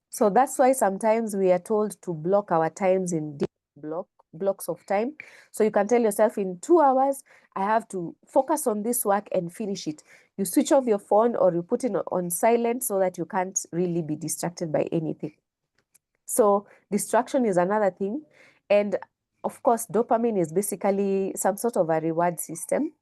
So that's why sometimes we are told to block our times in blocks of time. So you can tell yourself, in 2 hours, I have to focus on this work and finish it. You switch off your phone or you put it on silent so that you can't really be distracted by anything. So distraction is another thing. And of course, dopamine is basically some sort of a reward system.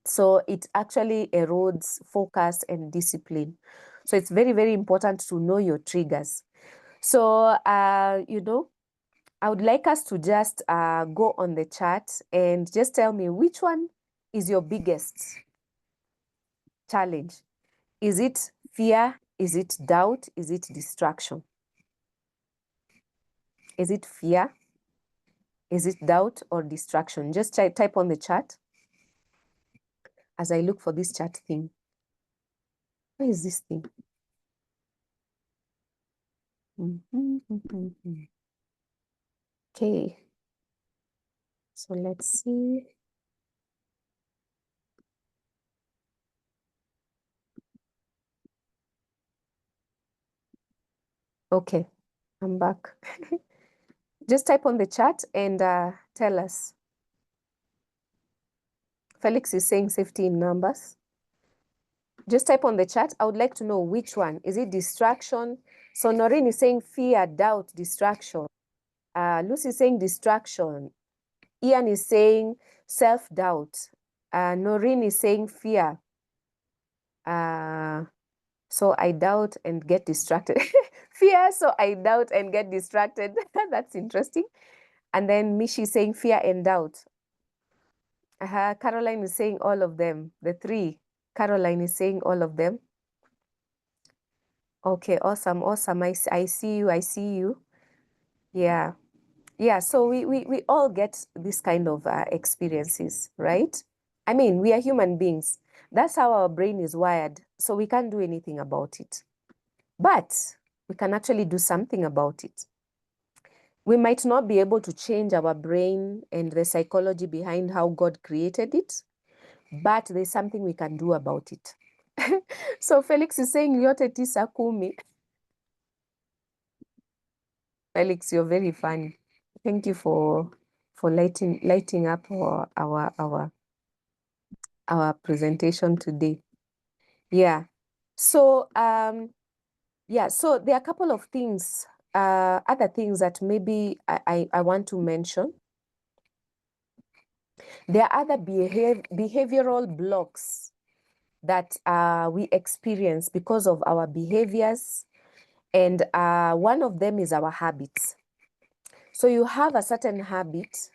So it actually erodes focus and discipline. So it's very, very important to know your triggers. So, I would like us to just go on the chart and just tell me which one is your biggest challenge. Is it fear? Is it doubt? Is it distraction? Is it fear? Is it doubt or distraction? Just type on the chart as I look for this chart thing. Where is this thing? Okay. So let's see. Okay, I'm back. Just type on the chat and tell us. Felix is saying safety in numbers. Just type on the chat. I would like to know which one. Is it distraction? So Noreen is saying fear, doubt, distraction. Lucy is saying distraction. Ian is saying self-doubt. Noreen is saying fear. So I doubt and get distracted. Fear, so I doubt and get distracted. That's interesting. And then Mishi is saying fear and doubt. Caroline is saying all of them. The three. Caroline is saying all of them. Okay, awesome, awesome. I see you, I see you. Yeah. Yeah, so we all get this kind of experiences, right? I mean, we are human beings. That's how our brain is wired. So we can't do anything about it. But we can actually do something about it. We might not be able to change our brain and the psychology behind how God created it, but there's something we can do about it. So Felix is saying yote tisa kumi. Felix, you're very funny. Thank you for lighting up our presentation today. Yeah. So yeah, so there are a couple of things, other things that maybe I want to mention. There are other behavioral blocks that we experience because of our behaviors, and one of them is our habits. So you have a certain habit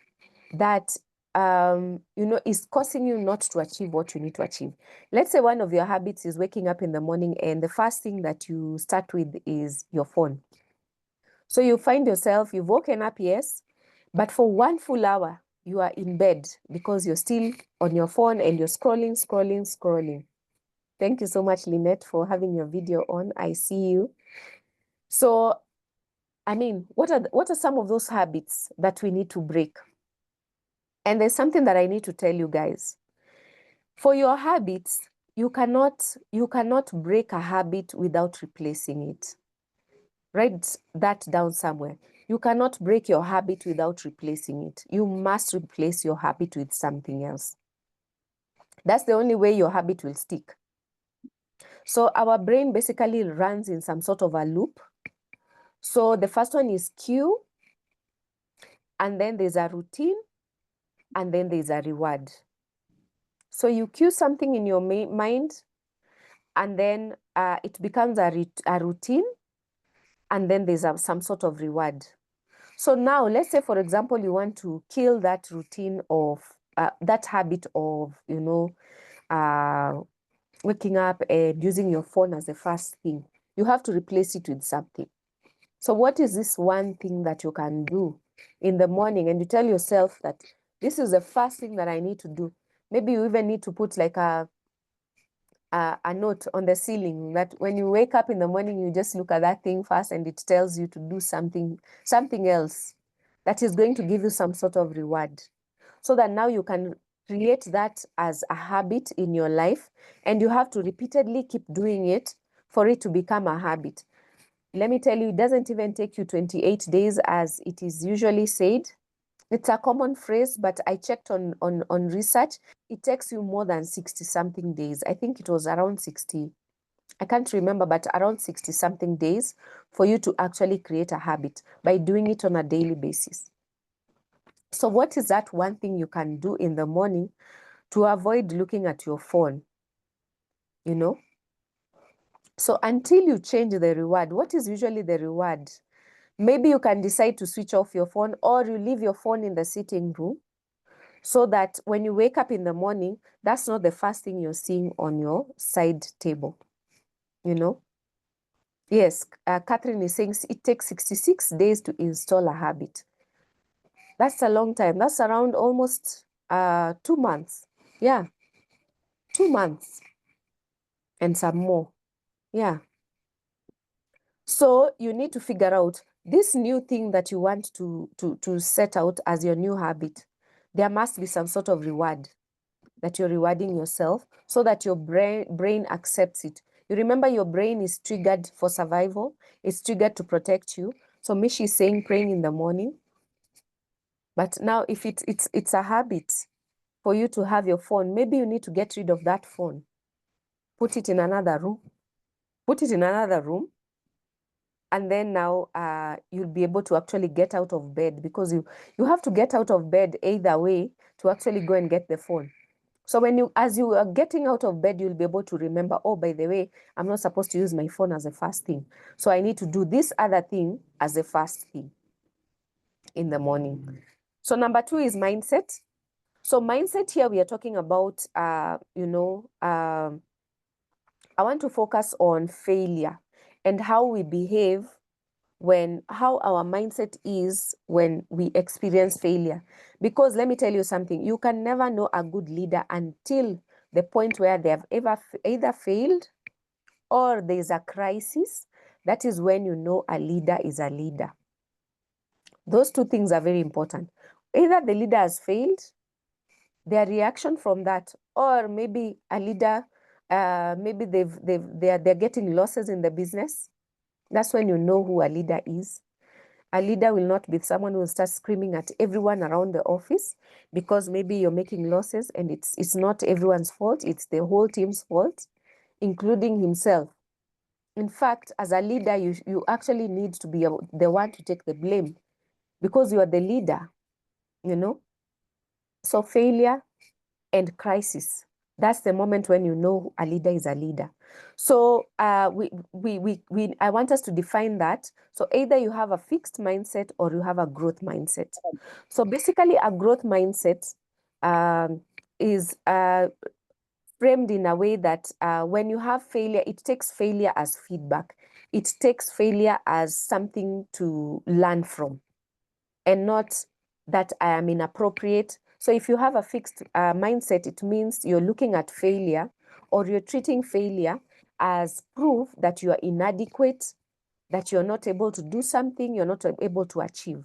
that is causing you not to achieve what you need to achieve. Let's say one of your habits is waking up in the morning and the first thing that you start with is your phone. So you find yourself, you've woken up, yes, but for 1 full hour, you are in bed because you're still on your phone and you're scrolling. Thank you so much, Lynette, for having your video on. I see you. So, I mean, what are some of those habits that we need to break? And there's something that I need to tell you guys. For your habits, you cannot break a habit without replacing it. Write that down somewhere. You cannot break your habit without replacing it. You must replace your habit with something else. That's the only way your habit will stick. So our brain basically runs in some sort of a loop. So the first one is cue, and then there's a routine, and then there's a reward. So you cue something in your mind, and then it becomes a routine, and then there's some sort of reward. So now, let's say, for example, you want to kill that routine of, that habit of, waking up and using your phone as the first thing. You have to replace it with something. So what is this one thing that you can do in the morning? And you tell yourself that this is the first thing that I need to do. Maybe you even need to put like a note on the ceiling that when you wake up in the morning, you just look at that thing first and it tells you to do something else that is going to give you some sort of reward. So that now you can create that as a habit in your life, and you have to repeatedly keep doing it for it to become a habit. Let me tell you, it doesn't even take you 28 days as it is usually said. It's a common phrase, but I checked on research. It takes you more than 60 something days. I think it was around 60. I can't remember, but around 60 something days for you to actually create a habit by doing it on a daily basis. So what is that one thing you can do in the morning to avoid looking at your phone? So until you change the reward, what is usually the reward? Maybe you can decide to switch off your phone, or you leave your phone in the sitting room so that when you wake up in the morning, that's not the first thing you're seeing on your side table. Yes, Catherine is saying it takes 66 days to install a habit. That's a long time. That's around almost 2 months. Yeah, 2 months and some more. Yeah. So you need to figure out this new thing that you want to set out as your new habit. There must be some sort of reward that you're rewarding yourself so that your brain accepts it. You remember your brain is triggered for survival. It's triggered to protect you. So Mishi is saying praying in the morning. But now if it's a habit for you to have your phone, maybe you need to get rid of that phone. Put it in another room. Put it in another room. And then now you'll be able to actually get out of bed, because you have to get out of bed either way to actually go and get the phone. So as you are getting out of bed, you'll be able to remember, oh, by the way, I'm not supposed to use my phone as a first thing. So I need to do this other thing as a first thing in the morning. So number 2 is mindset. So mindset here, we are talking about, I want to focus on failure and how we behave how our mindset is when we experience failure. Because let me tell you something, you can never know a good leader until the point where they have either failed or there's a crisis. That is when you know a leader is a leader. Those two things are very important. Either the leader has failed, their reaction from that, or maybe a leader, maybe they're getting losses in the business. That's when you know who a leader is. A leader will not be someone who will start screaming at everyone around the office because maybe you're making losses, and it's not everyone's fault, it's the whole team's fault, including himself. In fact, as a leader, you actually need to be the one to take the blame because you are the leader, you know. So failure and crisis, that's the moment when you know a leader is a leader. So I want us to define that. So either you have a fixed mindset or you have a growth mindset. So basically a growth mindset is framed in a way that when you have failure, it takes failure as feedback. It takes failure as something to learn from, and not that I am inappropriate. So if you have a fixed mindset, it means you're looking at failure, or you're treating failure as proof that you are inadequate, that you're not able to do something, you're not able to achieve.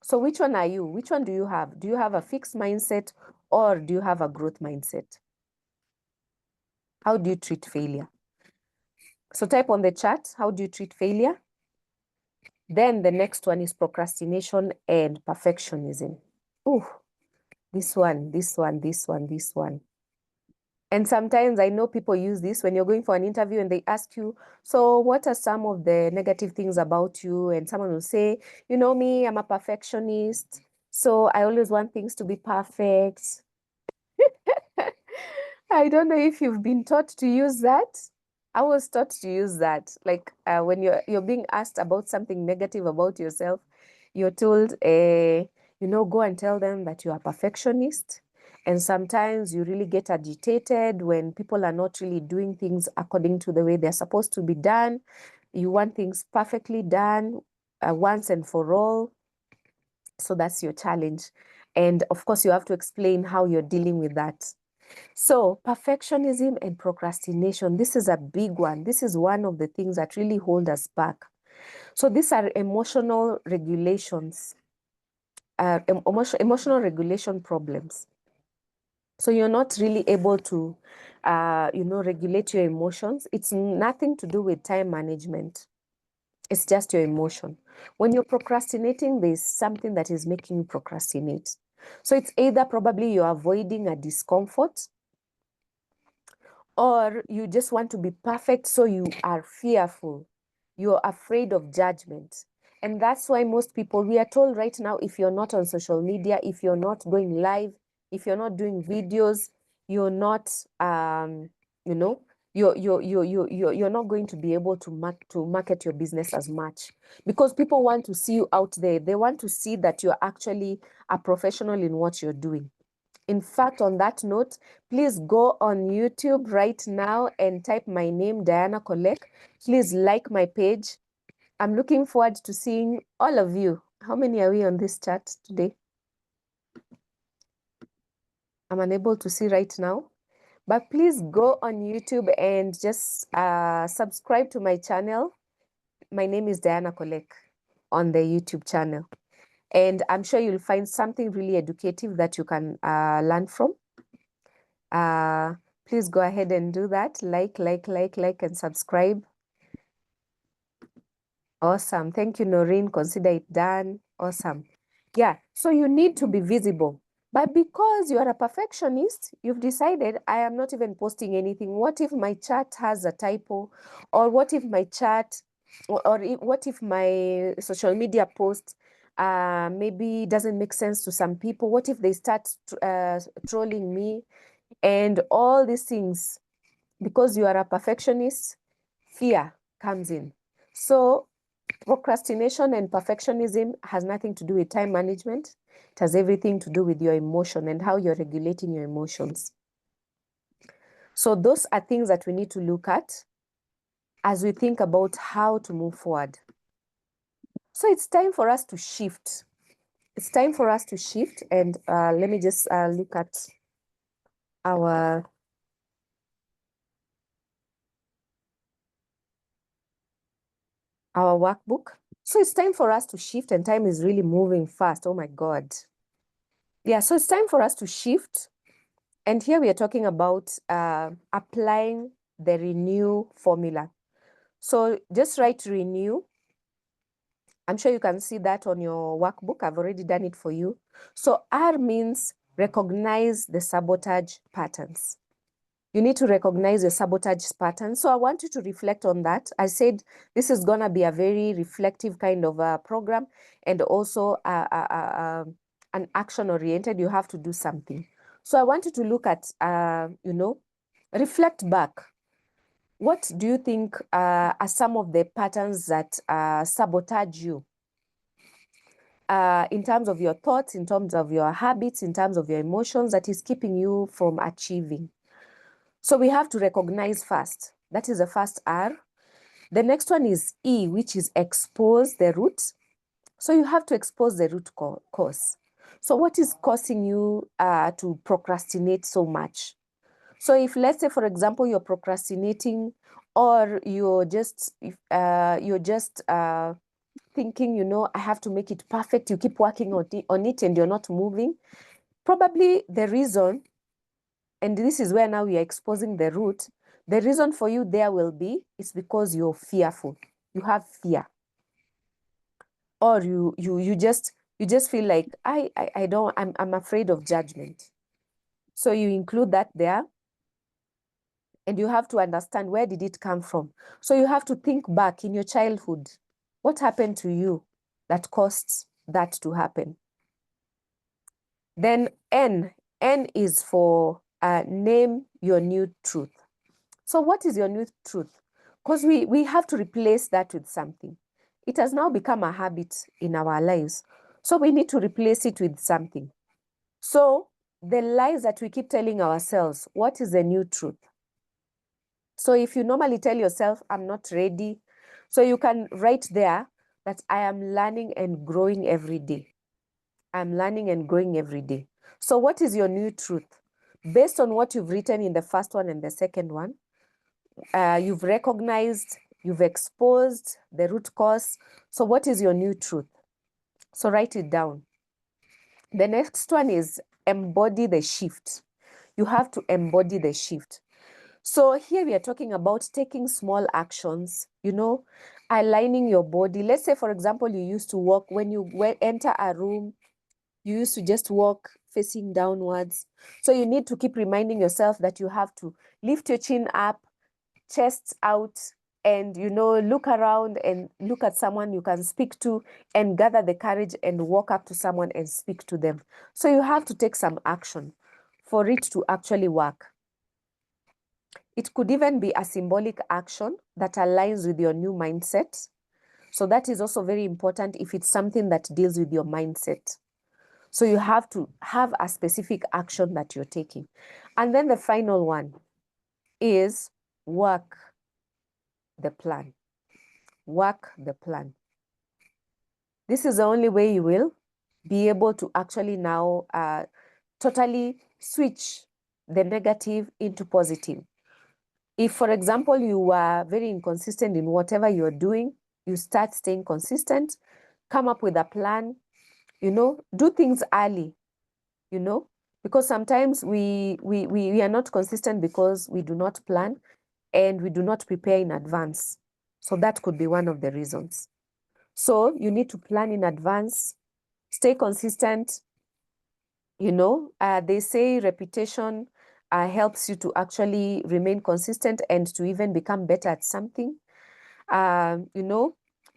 So which one are you? Which one do you have? Do you have a fixed mindset or do you have a growth mindset? How do you treat failure? So type on the chat, how do you treat failure? Then the next one is procrastination and perfectionism. Oh, this one. And sometimes I know people use this when you're going for an interview and they ask you, so what are some of the negative things about you? And someone will say, you know me, I'm a perfectionist. So I always want things to be perfect. I don't know if you've been taught to use that. I was taught to use that. Like when you're being asked about something negative about yourself, you're told, go and tell them that you are a perfectionist. And sometimes you really get agitated when people are not really doing things according to the way they're supposed to be done. You want things perfectly done once and for all. So that's your challenge. And of course, you have to explain how you're dealing with that. So perfectionism and procrastination, this is a big one. This is one of the things that really hold us back. So these are emotional regulations, emotional regulation problems. So you're not really able to, regulate your emotions. It's nothing to do with time management. It's just your emotion. When you're procrastinating, there's something that is making you procrastinate. So it's either probably you're avoiding a discomfort, or you just want to be perfect, so you are fearful. You're afraid of judgment. And that's why most people, we are told right now, if you're not on social media, if you're not going live, if you're not doing videos, you're not, you're not going to be able to market your business as much, because people want to see you out there. They want to see that you're actually a professional in what you're doing. In fact, on that note, please go on YouTube right now and type my name, Diana Kolek. Please like my page. I'm looking forward to seeing all of you. How many are we on this chat today? I'm unable to see right now. But please go on YouTube and just subscribe to my channel. My name is Diana Kolek on the YouTube channel. And I'm sure you'll find something really educative that you can learn from. Please go ahead and do that. Like, and subscribe. Awesome. Thank you, Noreen. Consider it done. Awesome. Yeah. So you need to be visible. But because you are a perfectionist, you've decided, I am not even posting anything. What if my chat has a typo? Or what if my chat what if my social media post maybe doesn't make sense to some people? What if they start trolling me and all these things? Because you are a perfectionist, fear comes in. So procrastination and perfectionism has nothing to do with time management. It has everything to do with your emotion and how you're regulating your emotions. So those are things that we need to look at as we think about how to move forward. So it's time for us to shift. It's time for us to shift. And let me just look at our workbook. So it's time for us to shift, and time is really moving fast. Oh my God. Yeah, so it's time for us to shift. And here we are talking about applying the renew formula. So just write renew. I'm sure you can see that on your workbook. I've already done it for you. So R means recognize the sabotage patterns. You need to recognize the sabotage patterns. So I want you to reflect on that. I said this is going to be a very reflective kind of program, and also an action-oriented. You have to do something. So I want you to look at, reflect back. What do you think are some of the patterns that sabotage you? In terms of your thoughts, in terms of your habits, in terms of your emotions, that is keeping you from achieving. So we have to recognize first. That is the first R. The next one is E, which is expose the root. So you have to expose the root cause. So what is causing you to procrastinate so much? So if, let's say, for example, you're procrastinating, or you're just thinking, I have to make it perfect. You keep working on it and you're not moving. Probably the reason, and this is where now we are exposing the root, the reason for you there will be, it's because you're fearful. You have fear. Or you just feel like, I'm afraid of judgment. So you include that there. And you have to understand, where did it come from? So you have to think back in your childhood. What happened to you that caused that to happen? Then N is for name your new truth. So what is your new truth? Because we have to replace that with something. It has now become a habit in our lives. So we need to replace it with something. So the lies that we keep telling ourselves, what is the new truth? So if you normally tell yourself, I'm not ready, so you can write there that I am learning and growing every day. I'm learning and growing every day. So what is your new truth? Based on what you've written in the first one and the second one, you've recognized, you've exposed the root cause. So what is your new truth? So write it down. The next one is embody the shift. You have to embody the shift. So here we are talking about taking small actions, aligning your body. Let's say, for example, you used to walk, when you enter a room, you used to just walk facing downwards. So you need to keep reminding yourself that you have to lift your chin up, chest out, and, look around and look at someone you can speak to, and gather the courage and walk up to someone and speak to them. So you have to take some action for it to actually work. It could even be a symbolic action that aligns with your new mindset. So that is also very important if it's something that deals with your mindset. So you have to have a specific action that you're taking. And then the final one is work the plan. Work the plan. This is the only way you will be able to actually now totally switch the negative into positive. If, for example, you are very inconsistent in whatever you're doing, you start staying consistent, come up with a plan, do things early, because sometimes we are not consistent because we do not plan and we do not prepare in advance. So that could be one of the reasons. So you need to plan in advance, stay consistent. They say repetition helps you to actually remain consistent and to even become better at something. you know,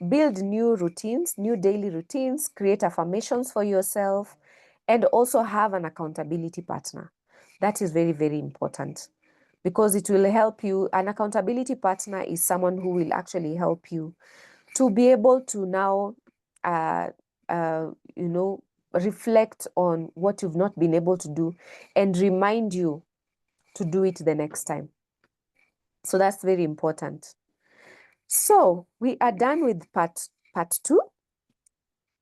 build new routines, new daily routines, create affirmations for yourself, and also have an accountability partner. That is very, very important because it will help you. An accountability partner is someone who will actually help you to be able to now, you know, reflect on what you've not been able to do and remind you to do it the next time. So that's very important. So we are done with part 2.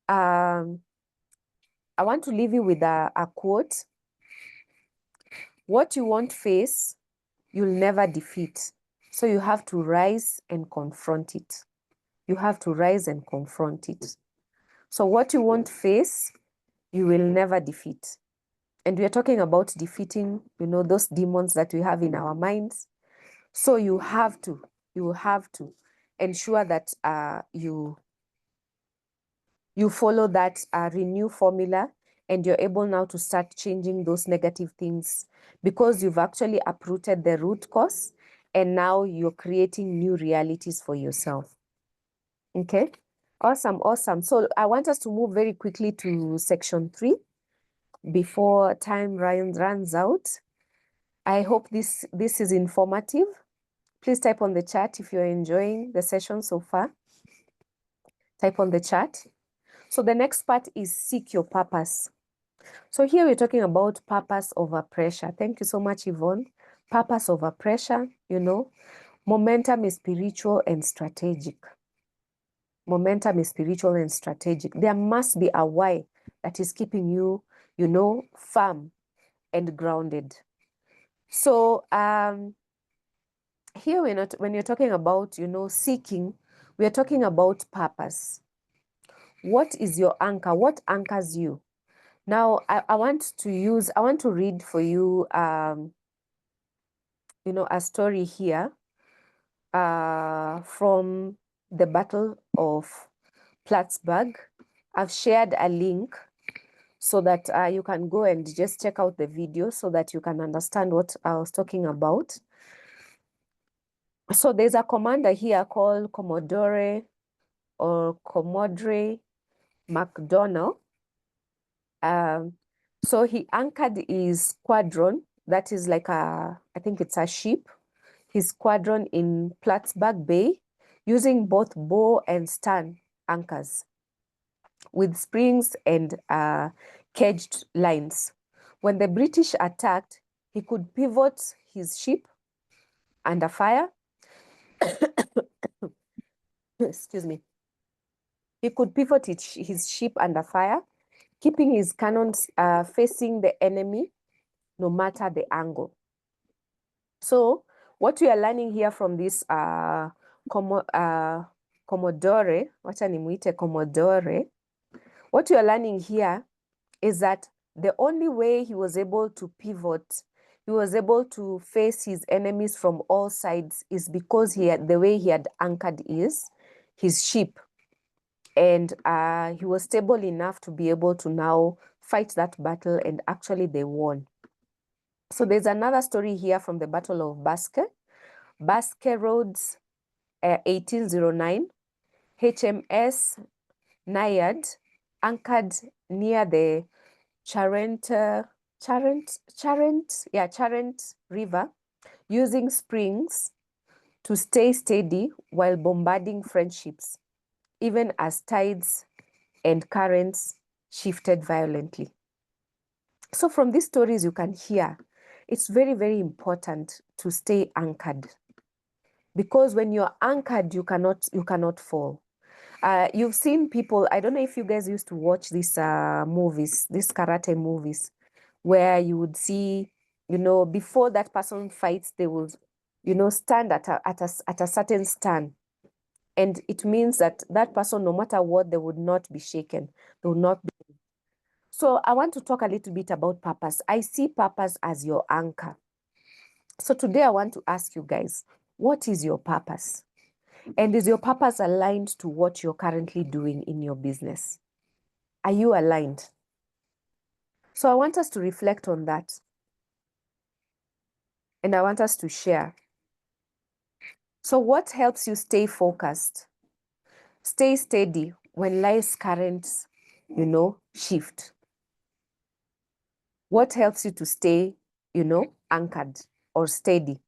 I want to leave you with a quote. What you won't face, you'll never defeat. So you have to rise and confront it. You have to rise and confront it. So what you won't face, you will never defeat. And we are talking about defeating, you know, those demons that we have in our minds. So you have to ensure that you follow that renew formula, and you're able now to start changing those negative things because you've actually uprooted the root cause, and now you're creating new realities for yourself. Okay, awesome. So I want us to move very quickly to section 3 before time runs out. I hope this is informative. Please type on the chat if you're enjoying the session so far. Type on the chat. So the next part is seek your purpose. So here we're talking about purpose over pressure. Thank you so much, Yvonne. Purpose over pressure, you know. Momentum is spiritual and strategic. Momentum is spiritual and strategic. There must be a why that is keeping you, you know, firm and grounded. So here when you're talking about, you know, seeking, we are talking about purpose. What is your anchor? What anchors you? Now, I want to read for you, you know, a story here from the Battle of Plattsburgh. I've shared a link so that you can go and just check out the video so that you can understand what I was talking about. So there's a commander here called Commodore McDonnell. So he anchored his squadron, that is like I think it's a ship, his squadron in Plattsburgh Bay, using both bow and stern anchors with springs and caged lines. When the British attacked, he could pivot his ship under fire. Excuse me. He could pivot his ship under fire, keeping his cannons facing the enemy no matter the angle. So what we are learning here from this Commodore, wacha nimuite Commodore, what we are learning here is that the only way he was able to pivot, he was able to face his enemies from all sides, is because the way he had anchored his ship. And he was stable enough to be able to now fight that battle, and actually they won. So there's another story here from the Battle of Basque Roads, 1809. HMS Naiad anchored near the Charente River, using springs to stay steady while bombarding French ships, even as tides and currents shifted violently. So from these stories you can hear, it's very, very important to stay anchored, because when you're anchored, you cannot fall. You've seen people, I don't know if you guys used to watch these movies, these karate movies, where you would see, you know, before that person fights, they will, you know, stand at a certain stand. And it means that that person, no matter what, they would not be shaken. They will not be. So I want to talk a little bit about purpose. I see purpose as your anchor. So today I want to ask you guys, what is your purpose? And is your purpose aligned to what you're currently doing in your business? Are you aligned? So I want us to reflect on that. And I want us to share. So what helps you stay focused? Stay steady when life's currents, shift. What helps you to stay, anchored or steady?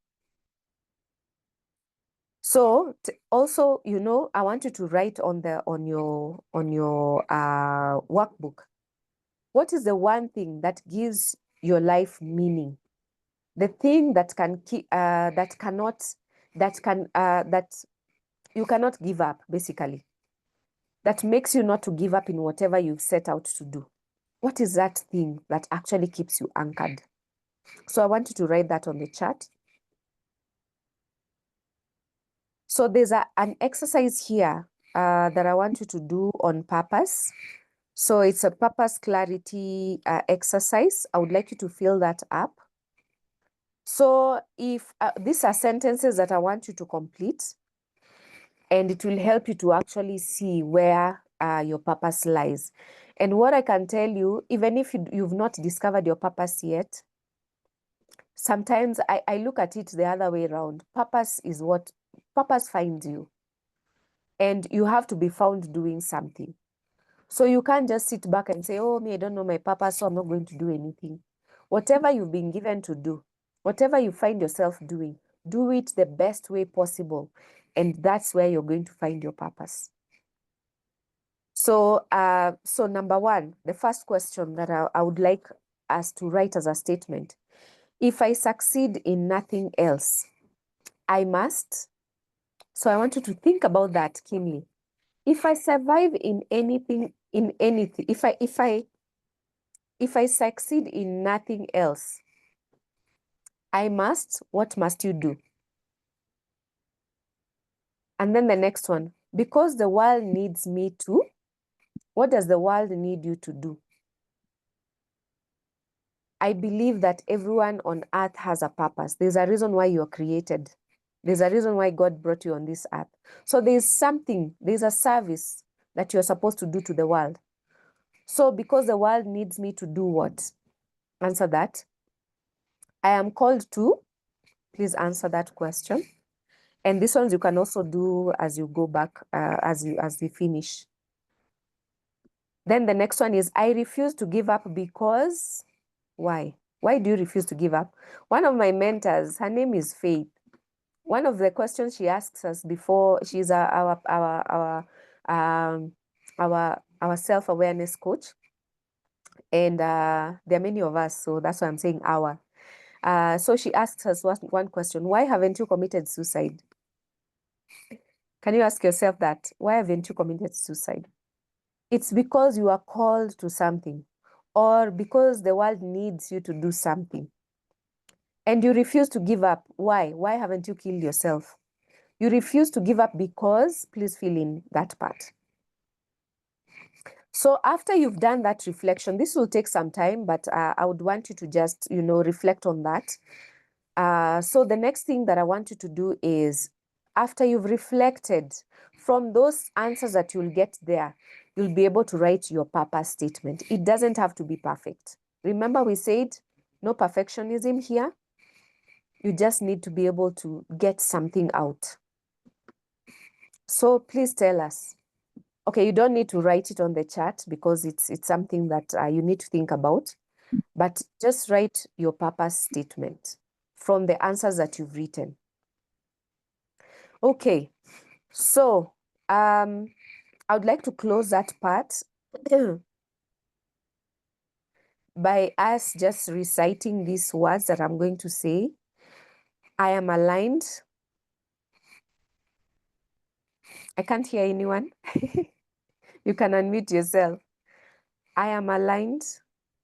So also, I want you to write on your workbook. What is the one thing that gives your life meaning? The thing that can keep, that you cannot give up, basically. That makes you not to give up in whatever you've set out to do. What is that thing that actually keeps you anchored? So I want you to write that on the chart. So there's an exercise here that I want you to do on purpose. So it's a purpose clarity exercise. I would like you to fill that up. So if these are sentences that I want you to complete, and it will help you to actually see where your purpose lies. And what I can tell you, even if you've not discovered your purpose yet, sometimes I look at it the other way around. Purpose finds you. And you have to be found doing something. So you can't just sit back and say, oh, me, I don't know my purpose, so I'm not going to do anything. Whatever you've been given to do, whatever you find yourself doing, do it the best way possible. And that's where you're going to find your purpose. So, so number one, the first question that I would like us to write as a statement: if I succeed in nothing else, I must. So I want you to think about that keenly. If I survive in anything, if I succeed in nothing else, I must. What must you do? And then the next one, because the world needs me to. What does the world need you to do? I believe that everyone on earth has a purpose. There's a reason why you're created. There's a reason why God brought you on this earth. So there's a service that you're supposed to do to the world. So because the world needs me to do what? Answer that. I am called to. Please answer that question. And these ones you can also do as you go back, as we finish. Then the next one is, I refuse to give up because. Why? Why do you refuse to give up? One of my mentors, her name is Faith. One of the questions she asks us before, she's our self-awareness coach. And there are many of us, so that's why I'm saying our. So she asks us one question: why haven't you committed suicide? Can you ask yourself that? Why haven't you committed suicide? It's because you are called to something, or because the world needs you to do something. And you refuse to give up. Why? Why haven't you killed yourself? You refuse to give up because, please fill in that part. So after you've done that reflection, this will take some time, but I would want you to just, reflect on that. So the next thing that I want you to do is, after you've reflected, from those answers that you'll get there, you'll be able to write your purpose statement. It doesn't have to be perfect. Remember, we said no perfectionism here. You just need to be able to get something out. So please tell us. Okay, you don't need to write it on the chat because it's something that you need to think about. But just write your purpose statement from the answers that you've written. Okay, so I would like to close that part by us just reciting these words that I'm going to say. I am aligned. I can't hear anyone. You can unmute yourself. I am aligned.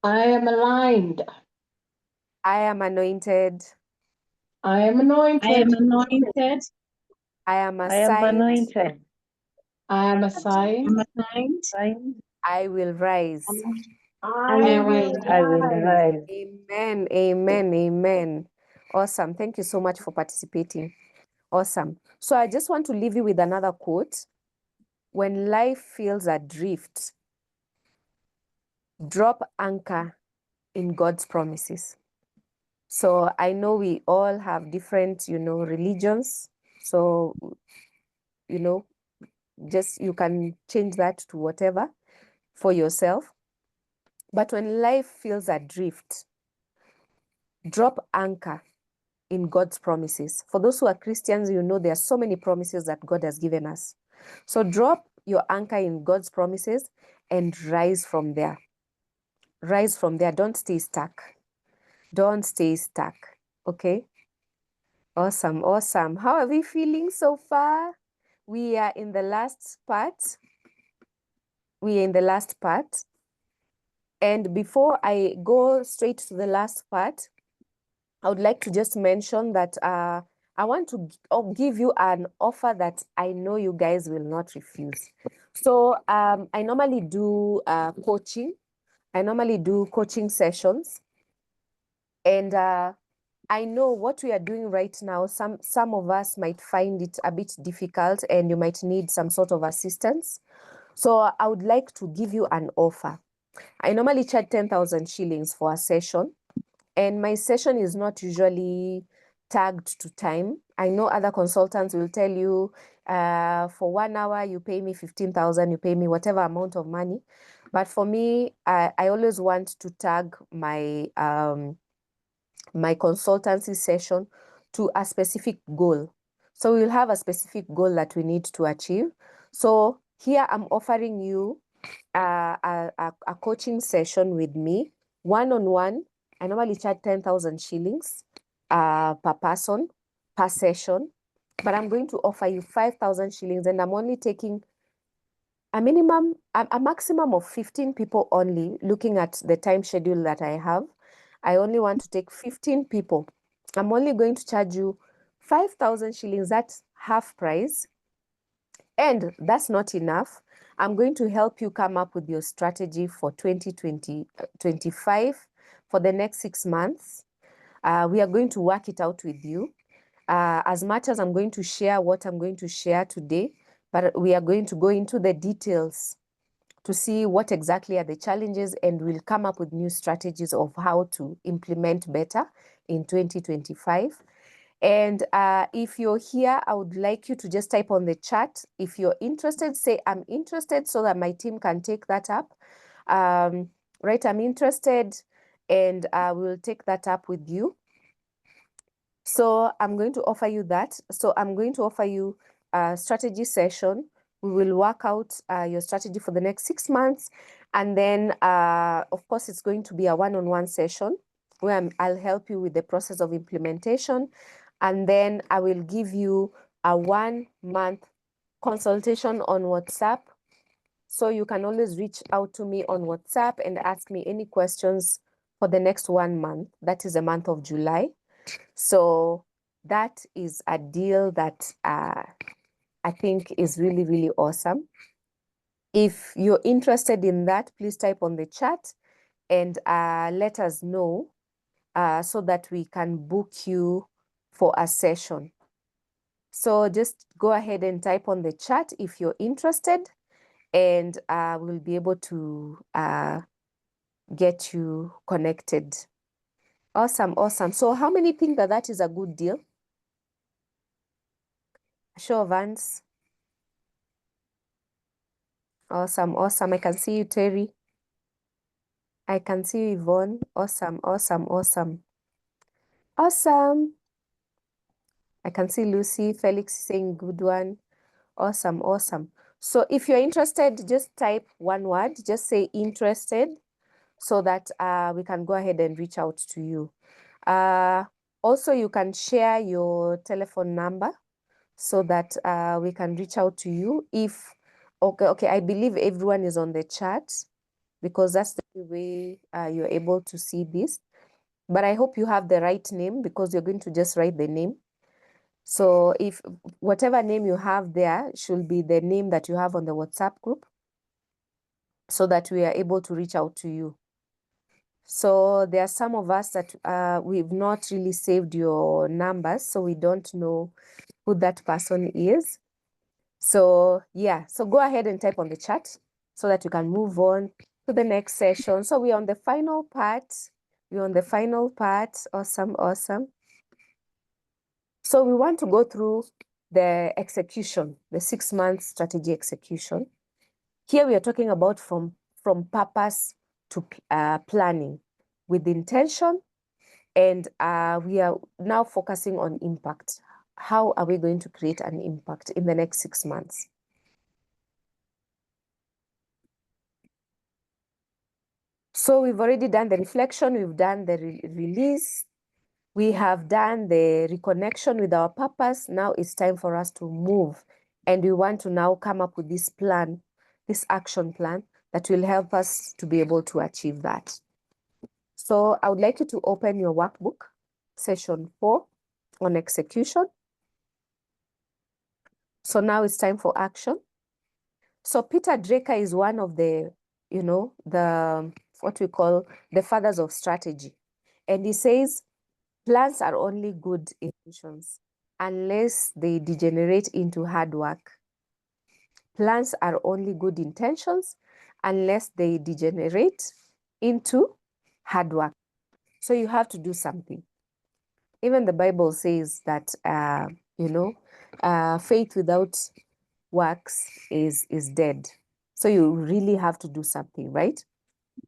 I am aligned. I am anointed. I am anointed. I am anointed. I am I am assigned. anointed. I am assigned. I'm assigned. I will rise. I will will rise. I will rise. rise. Amen, amen, amen. Awesome. Thank you so much for participating. Awesome. So I just want to leave you with another quote. When life feels adrift, drop anchor in God's promises. So I know we all have different, religions. So, you know, just you can change that to whatever for yourself. But when life feels adrift, drop anchor in God's promises. For those who are Christians, you know there are so many promises that God has given us. So drop your anchor in God's promises and rise from there. Rise from there. Don't stay stuck. Don't stay stuck. Okay? Awesome, awesome. How are we feeling so far? We are in the last part. We are in the last part. And before I go straight to the last part, I would like to just mention that I want to give you an offer that I know you guys will not refuse. So I normally do coaching. I normally do coaching sessions. And I know what we are doing right now, some of us might find it a bit difficult and you might need some sort of assistance. So I would like to give you an offer. I normally charge 10,000 shillings for a session. And my session is not usually tagged to time. I know other consultants will tell you for 1 hour, you pay me 15,000, you pay me whatever amount of money. But for me, I always want to tag my consultancy session to a specific goal. So we'll have a specific goal that we need to achieve. So here I'm offering you a coaching session with me, one-on-one. I normally charge 10,000 shillings per person, per session. But I'm going to offer you 5,000 shillings and I'm only taking a maximum of 15 people only, looking at the time schedule that I have. I only want to take 15 people. I'm only going to charge you 5,000 shillings. That's half price. And that's not enough. I'm going to help you come up with your strategy for 2025 for the next 6 months. We are going to work it out with you. As much as I'm going to share what I'm going to share today, but we are going to go into the details to see what exactly are the challenges, and we'll come up with new strategies of how to implement better in 2025. And if you're here, I would like you to just type on the chat. If you're interested, say, I'm interested, so that my team can take that up. Right, I'm interested, and we'll take that up with you. So I'm going to offer you that. So I'm going to offer you a strategy session. We will work out your strategy for the next 6 months. And then, of course, it's going to be a one-on-one session where I'll help you with the process of implementation. And then I will give you a 1-month consultation on WhatsApp. So you can always reach out to me on WhatsApp and ask me any questions for the next 1 month. That is the month of July. So that is a deal that I think is really, really awesome. If you're interested in that, please type on the chat and let us know so that we can book you for a session. So just go ahead and type on the chat if you're interested, and we'll be able to get you connected. Awesome, awesome. So how many think that that is a good deal? Show of hands. Awesome, awesome. I can see you, Terry. I can see you, Yvonne. Awesome, awesome, awesome. Awesome. I can see Lucy, Felix saying good one. Awesome, awesome. So if you're interested, just type one word, just say interested, so that we can go ahead and reach out to you. Also, you can share your telephone number so that we can reach out to you if, okay, I believe everyone is on the chat because that's the way you're able to see this. But I hope you have the right name because you're going to just write the name. So if whatever name you have there should be the name that you have on the WhatsApp group so that we are able to reach out to you. So there are some of us that we've not really saved your numbers, so we don't know who that person is. So yeah, so go ahead and type on the chat so that you can move on to the next session. So we're on the final part. We're on the final part. Awesome, awesome. So we want to go through the execution, the 6-month strategy execution. Here we are talking about from purpose to planning with intention, and we are now focusing on impact. How are we going to create an impact in the next 6 months? So we've already done the reflection, we've done the release, we have done the reconnection with our purpose. Now it's time for us to move, and we want to now come up with this plan, this action plan that will help us to be able to achieve that. So I would like you to open your workbook, session 4 on execution. So now it's time for action. So Peter Drucker is one of the, what we call the fathers of strategy. And he says, plans are only good intentions unless they degenerate into hard work. Plans are only good intentions unless they degenerate into hard work. So you have to do something. Even the Bible says that, faith without works is dead. So you really have to do something, right?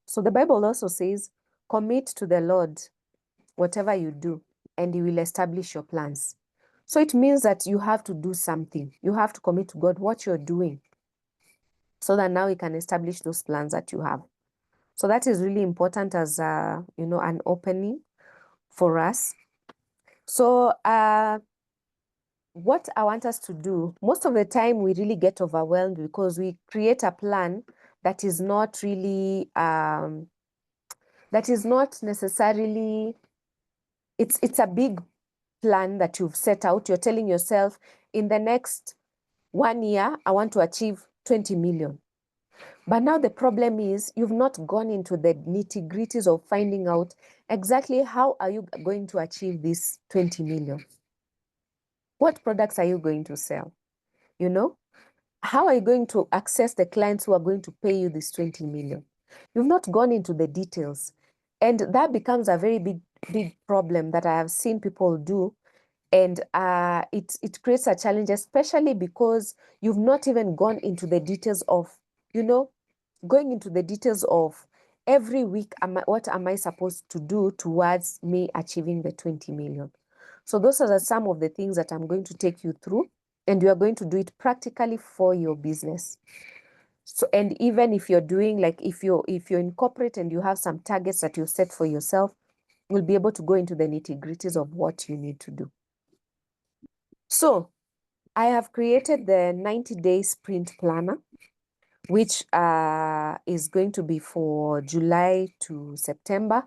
So the Bible also says, commit to the Lord whatever you do, and he will establish your plans. So it means that you have to do something. You have to commit to God what you're doing, so that now he can establish those plans that you have. So that is really important as an opening for us. So what I want us to do, most of the time we really get overwhelmed because we create a plan that is not really, that is not necessarily, it's a big plan that you've set out. You're telling yourself, in the next 1 year, I want to achieve 20 million. But now the problem is you've not gone into the nitty-gritties of finding out exactly how are you going to achieve this 20 million. What products are you going to sell? How are you going to access the clients who are going to pay you this 20 million? You've not gone into the details. And that becomes a very big problem that I have seen people do. And it creates a challenge, especially because you've not even gone into the details of, going into the details of every week, what am I supposed to do towards me achieving the 20 million? So those are some of the things that I'm going to take you through, and you are going to do it practically for your business. So, and even if you're doing, like, if you're in corporate and you have some targets that you set for yourself, you'll be able to go into the nitty-gritties of what you need to do. So I have created the 90-day sprint planner, which is going to be for July to September.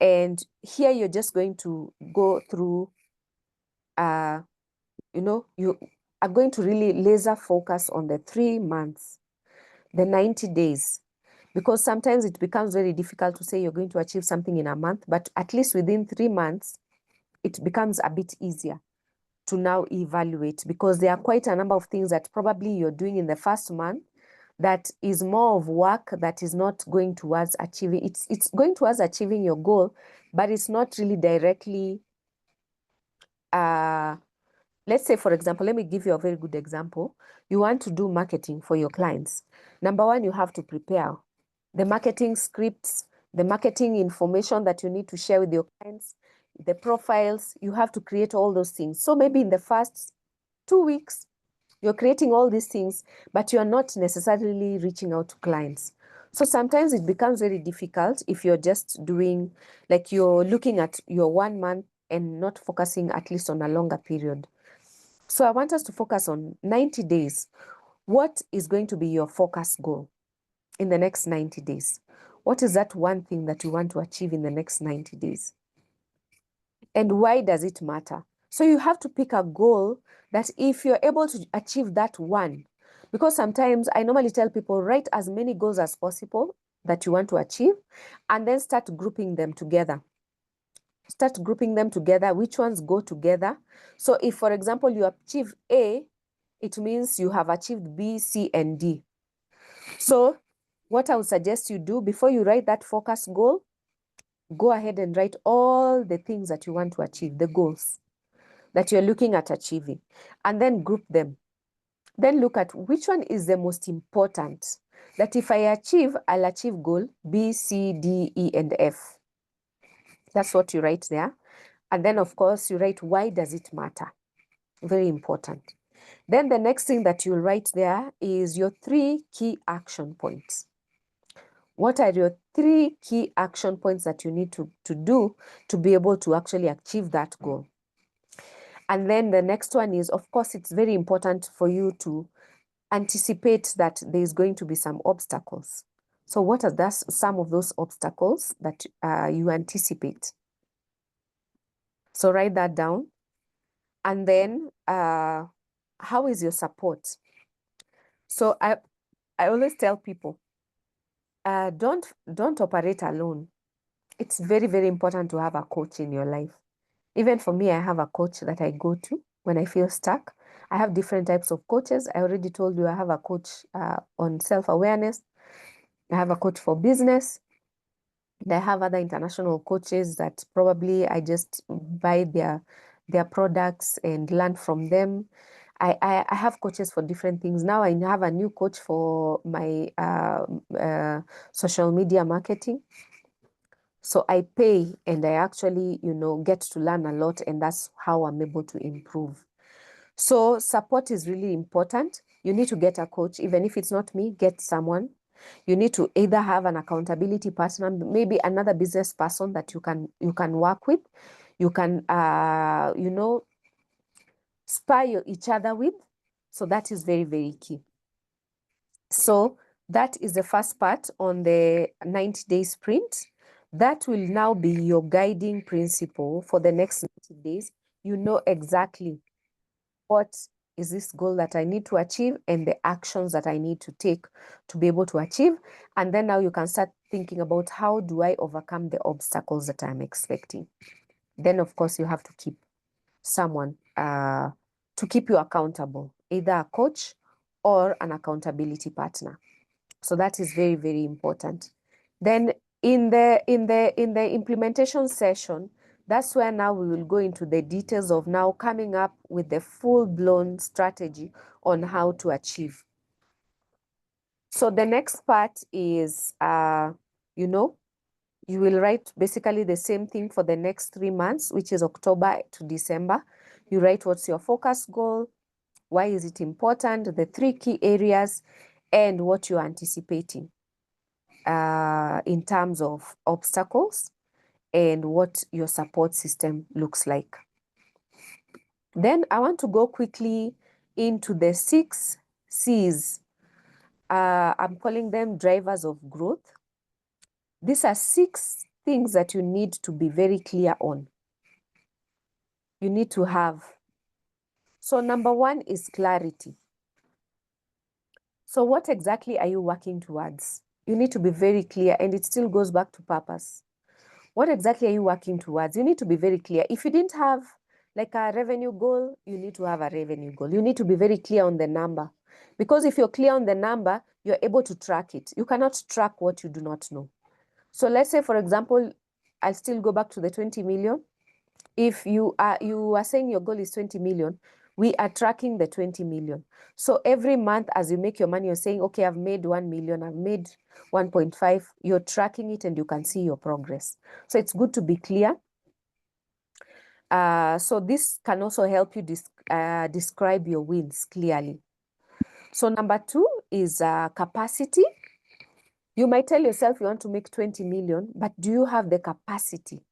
And here you're just going to go through, you are going to really laser focus on the 3 months, the 90 days, because sometimes it becomes very difficult to say you're going to achieve something in a month, but at least within 3 months, it becomes a bit easier to now evaluate, because there are quite a number of things that probably you're doing in the first month that is more of work that is not going towards achieving, it's going towards achieving your goal, but it's not really directly, let's say, for example, let me give you a very good example. You want to do marketing for your clients. Number one, you have to prepare the marketing scripts, the marketing information that you need to share with your clients, the profiles. You have to create all those things. So maybe in the first 2 weeks, you're creating all these things, but you're not necessarily reaching out to clients. So sometimes it becomes very difficult if you're just doing, like, you're looking at your 1 month and not focusing at least on a longer period. So I want us to focus on 90 days. What is going to be your focus goal in the next 90 days? What is that one thing that you want to achieve in the next 90 days? And why does it matter? So you have to pick a goal that if you're able to achieve that one, because sometimes I normally tell people, write as many goals as possible that you want to achieve, and then start grouping them together. Start grouping them together, which ones go together. So if, for example, you achieve A, it means you have achieved B, C, and D. So what I would suggest you do before you write that focus goal, go ahead and write all the things that you want to achieve, the goals. that you're looking at achieving, and then group them. Then look at which one is the most important, that if I achieve, I'll achieve goal B, C, D, E, and F. That's what you write there. And then, of course, you write why does it matter? Very important. Then the next thing that you'll write there is your 3 key action points. What are your 3 key action points that you need to do to be able to actually achieve that goal? And then the next one is, of course, it's very important for you to anticipate that there's going to be some obstacles. So what are some of those obstacles that you anticipate? So write that down. And then how is your support? So I always tell people, don't operate alone. It's very, very important to have a coach in your life. Even for me, I have a coach that I go to when I feel stuck. I have different types of coaches. I already told you I have a coach on self-awareness. I have a coach for business. And I have other international coaches that probably I just buy their products and learn from them. I have coaches for different things. Now I have a new coach for my social media marketing. So I pay and I actually, get to learn a lot, and that's how I'm able to improve. So support is really important. You need to get a coach. Even if it's not me, get someone. You need to either have an accountability partner, maybe another business person that you can work with. You can spar each other with. So that is very, very key. So that is the first part on the 90-day sprint. That will now be your guiding principle for the next 90 days. You know exactly what is this goal that I need to achieve and the actions that I need to take to be able to achieve. And then now you can start thinking about how do I overcome the obstacles that I'm expecting. Then, of course, you have to keep someone to keep you accountable, either a coach or an accountability partner. So that is very, very important. Then in the implementation session, that's where now we will go into the details of now coming up with the full-blown strategy on how to achieve. So the next part is, you will write basically the same thing for the next 3 months, which is October to December. You write what's your focus goal, why is it important, the 3 key areas, and what you're anticipating in terms of obstacles and what your support system looks like. Then I want to go quickly into the 6 C's. I'm calling them drivers of growth. These are 6 things that you need to be very clear on. You need to have. So number 1 is clarity. So what exactly are you working towards? You need to be very clear, and it still goes back to purpose. What exactly are you working towards? You need to be very clear. If you didn't have like a revenue goal, you need to have a revenue goal. You need to be very clear on the number, because if you're clear on the number, you're able to track it. You cannot track what you do not know. So let's say, for example, I'll still go back to the 20 million. If you are saying your goal is 20 million, we are tracking the 20 million. So every month as you make your money, you're saying, okay, I've made 1 million, I've made 1.5, you're tracking it and you can see your progress. So it's good to be clear. So this can also help you describe your wins clearly. So number 2 is capacity. You might tell yourself you want to make 20 million, but do you have the capacity?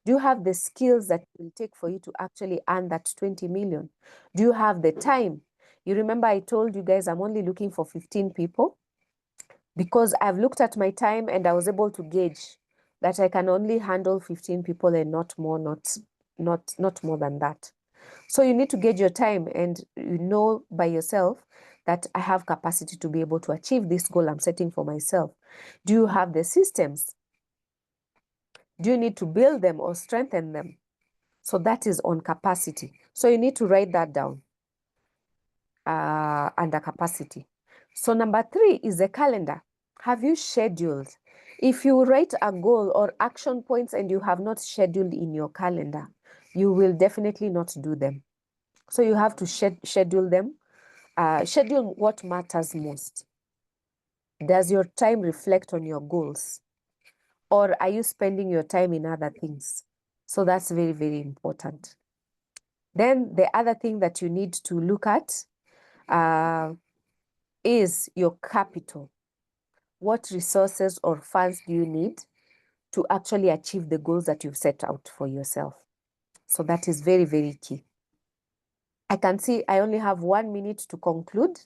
Do you have the skills that it will take for you to actually earn that 20 million? Do you have the time? You remember I told you guys I'm only looking for 15 people because I've looked at my time and I was able to gauge that I can only handle 15 people and not more, not more than that. So you need to gauge your time and you know by yourself that I have capacity to be able to achieve this goal I'm setting for myself. Do you have the systems? Do you need to build them or strengthen them? So that is on capacity. So you need to write that down under capacity. So number 3 is the calendar. Have you scheduled? If you write a goal or action points and you have not scheduled in your calendar, you will definitely not do them. So you have to schedule them. Schedule what matters most. Does your time reflect on your goals? Or are you spending your time in other things? So that's very, very important. Then the other thing that you need to look at is your capital. What resources or funds do you need to actually achieve the goals that you've set out for yourself? So that is very, very key. I can see I only have 1 minute to conclude,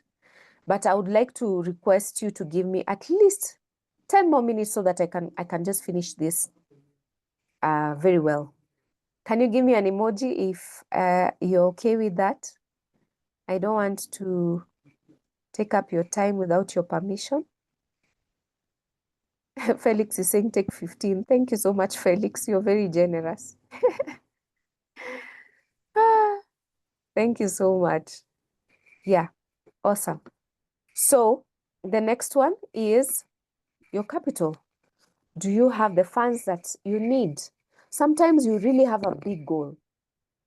but I would like to request you to give me at least 10 more minutes so that I can just finish this very well. Can you give me an emoji if you're okay with that? I don't want to take up your time without your permission. Felix is saying take 15. Thank you so much, Felix. You're very generous. Thank you so much. Yeah, awesome. So the next one is your capital. Do you have the funds that you need? Sometimes you really have a big goal.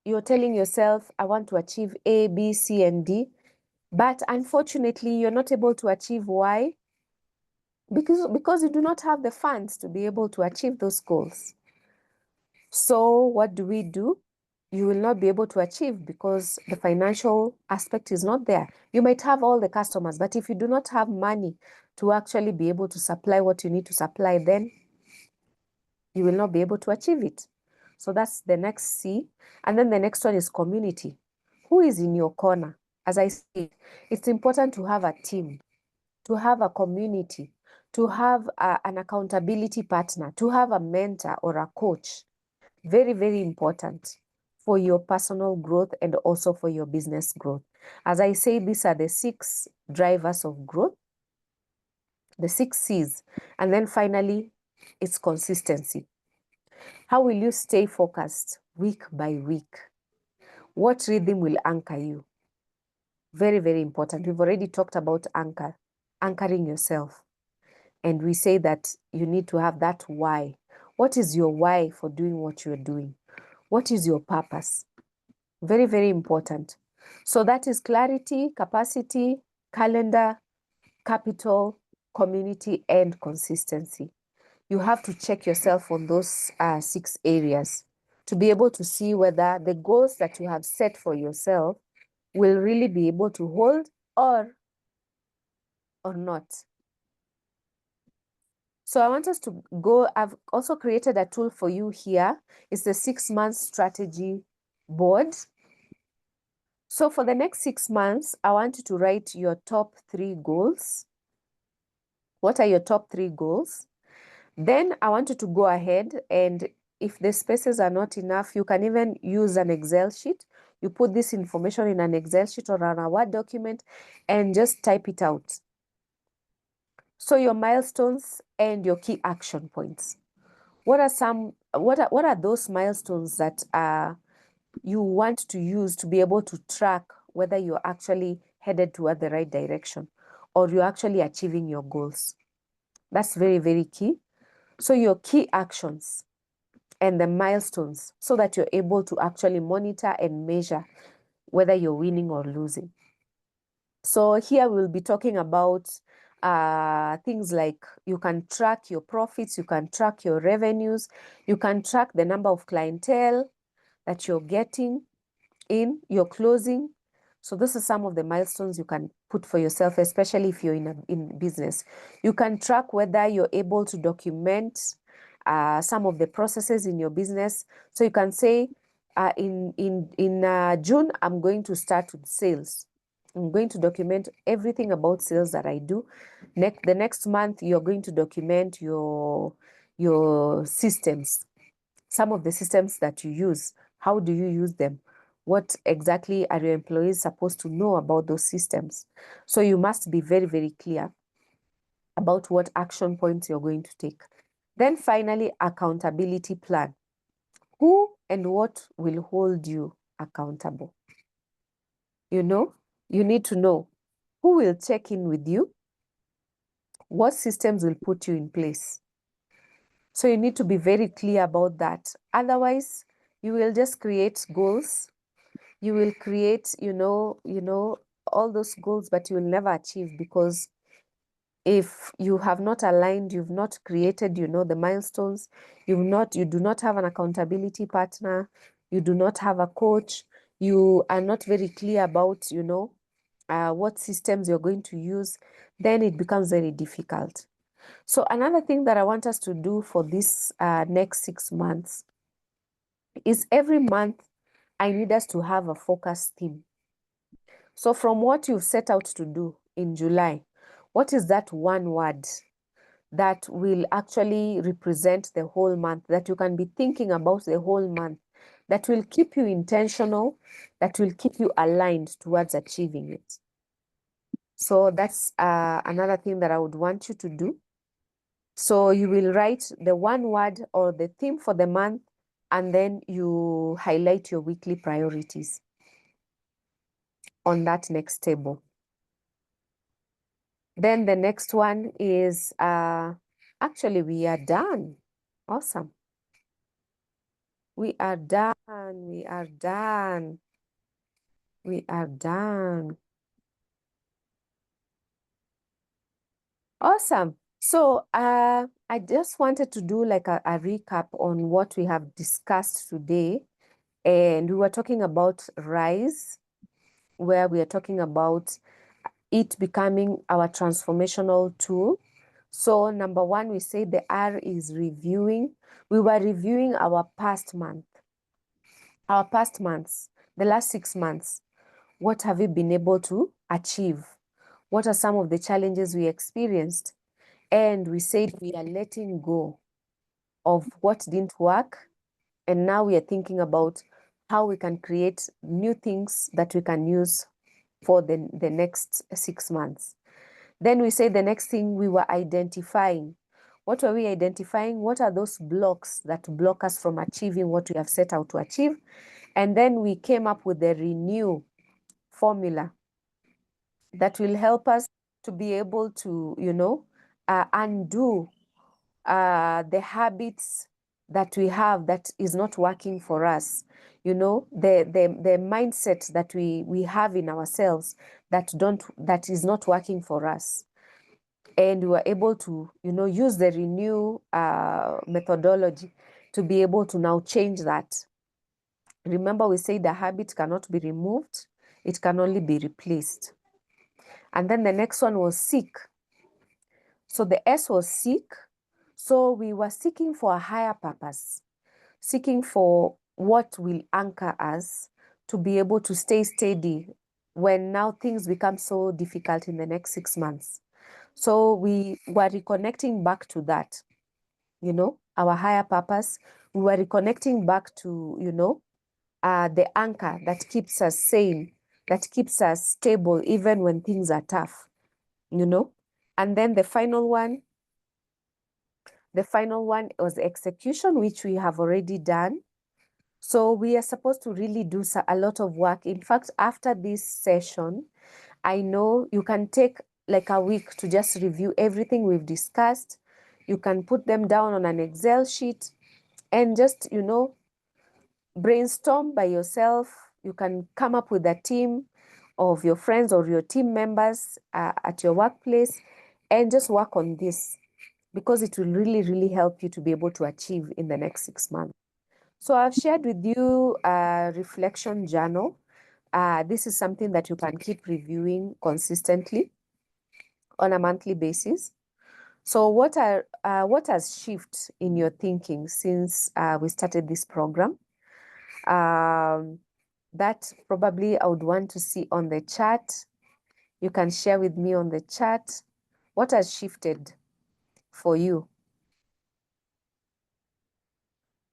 You're telling yourself, I want to achieve A, B, C, and D. But unfortunately, you're not able to achieve Y because you do not have the funds to be able to achieve those goals. So what do? You will not be able to achieve because the financial aspect is not there. You might have all the customers, but if you do not have money to actually be able to supply what you need to supply, then you will not be able to achieve it. So that's the next C. And then the next one is community. Who is in your corner? As I said, it's important to have a team, to have a community, to have an accountability partner, to have a mentor or a coach. Very, very important for your personal growth and also for your business growth. As I say, these are the 6 drivers of growth, the 6 C's. And then finally, it's consistency. How will you stay focused week by week? What rhythm will anchor you? Very, very important. We've already talked about anchoring yourself. And we say that you need to have that why. What is your why for doing what you're doing? What is your purpose? Very, very important. So that is clarity, capacity, calendar, capital, community, and consistency. You have to check yourself on those 6 areas to be able to see whether the goals that you have set for yourself will really be able to hold or not. So I want us to go. I've also created a tool for you here. It's the 6-month strategy board. So for the next 6 months, I want you to write your top 3 goals. What are your top 3 goals? Then I want you to go ahead, and if the spaces are not enough, you can even use an Excel sheet. You put this information in an Excel sheet or on a Word document and just type it out. So your milestones and your key action points. What are those milestones that you want to use to be able to track whether you're actually headed toward the right direction or you're actually achieving your goals? That's very, very key. So your key actions and the milestones so that you're able to actually monitor and measure whether you're winning or losing. So here we'll be talking about things like you can track your profits, you can track your revenues, you can track the number of clientele that you're getting in, your closing. So this is some of the milestones you can put for yourself, especially if you're in business. You can track whether you're able to document some of the processes in your business. So you can say, in June, I'm going to start with sales. I'm going to document everything about sales that I do. The next month, you're going to document your systems, some of the systems that you use. How do you use them? What exactly are your employees supposed to know about those systems? So you must be very, very clear about what action points you're going to take. Then finally, accountability plan. Who and what will hold you accountable? You need to know who will check in with you, what systems will put you in place. So you need to be very clear about that. Otherwise, you will just create goals. You will create, all those goals, but you will never achieve, because if you have not aligned, you've not created, the milestones, you do not have an accountability partner, you do not have a coach, you are not very clear about, what systems you're going to use, then it becomes very difficult. So another thing that I want us to do for this next 6 months is every month I need us to have a focus theme. So from what you've set out to do in July, what is that one word that will actually represent the whole month, that you can be thinking about the whole month, that will keep you intentional, that will keep you aligned towards achieving it? So that's another thing that I would want you to do. So you will write the one word or the theme for the month, and then you highlight your weekly priorities on that next table. Then the next one is, actually we are done. Awesome. We are done. We are done. We are done. Awesome. So I just wanted to do like a recap on what we have discussed today. And we were talking about RISE, where we are talking about it becoming our transformational tool. So number one, we say the R is reviewing. We were reviewing our past months, the last 6 months. What have we been able to achieve? What are some of the challenges we experienced? And we said we are letting go of what didn't work. And now we are thinking about how we can create new things that we can use for the next 6 months. Then we say the next thing, we were identifying. What were we identifying? What are those blocks that block us from achieving what we have set out to achieve? And then we came up with the renew formula that will help us to be able to, undo the habits that we have that is not working for us. The mindset that we have in ourselves that is not working for us. And we were able to, use the renew methodology to be able to now change that. Remember, we said the habit cannot be removed, it can only be replaced. And then the next one was seek. So the S was seek. So we were seeking for a higher purpose, seeking for what will anchor us to be able to stay steady when now things become so difficult in the next 6 months. So we were reconnecting back to that, our higher purpose. We were reconnecting back to, the anchor that keeps us sane, that keeps us stable even when things are tough, And then the final one was execution, which we have already done. So we are supposed to really do a lot of work. In fact, after this session, I know you can take like a week to just review everything we've discussed. You can put them down on an Excel sheet and just, brainstorm by yourself. You can come up with a team of your friends or your team members at your workplace and just work on this, because it will really, really help you to be able to achieve in the next 6 months. So I've shared with you a reflection journal. This is something that you can keep reviewing consistently on a monthly basis. So what has shifted in your thinking since we started this program? That probably I would want to see on the chat. You can share with me on the chat. What has shifted for you?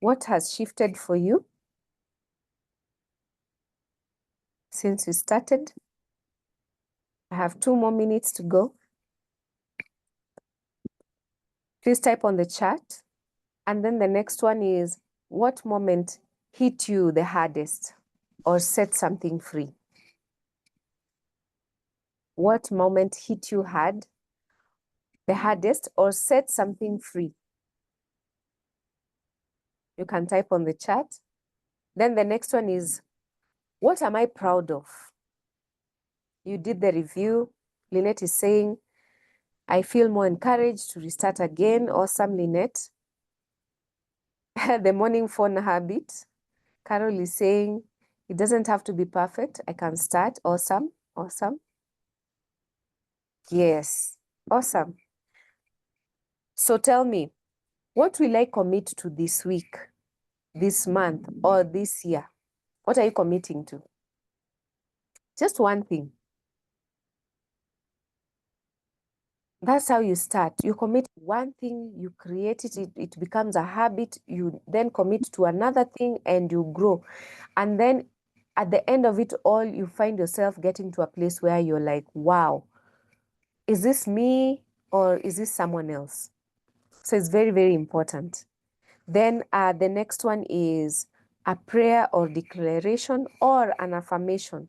What has shifted for you since we started? I have 2 more minutes to go. Please type on the chat. And then the next one is, what moment hit you the hardest or set something free? What moment hit you the hardest or set something free? You can type on the chat. Then the next one is, what am I proud of? You did the review. Lynette is saying, I feel more encouraged to restart again. Awesome, Lynette. The morning phone habit. Carol is saying, it doesn't have to be perfect. I can start. Awesome. Awesome. Yes. Awesome. So tell me, what will I commit to this week, this month, or this year? What are you committing to? Just one thing. That's how you start. You commit one thing, you create it, it becomes a habit. You then commit to another thing and you grow. And then at the end of it all, you find yourself getting to a place where you're like, wow, is this me or is this someone else? So it's very, very important. Then the next one is a prayer or declaration or an affirmation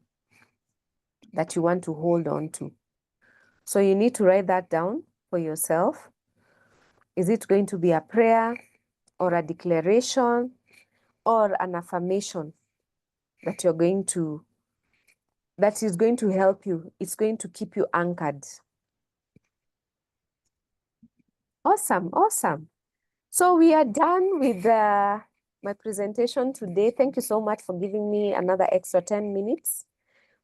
that you want to hold on to. So you need to write that down for yourself. Is it going to be a prayer or a declaration or an affirmation that you're going to, that is going to help you? It's going to keep you anchored. Awesome, awesome. So we are done with my presentation today. Thank you so much for giving me another extra 10 minutes.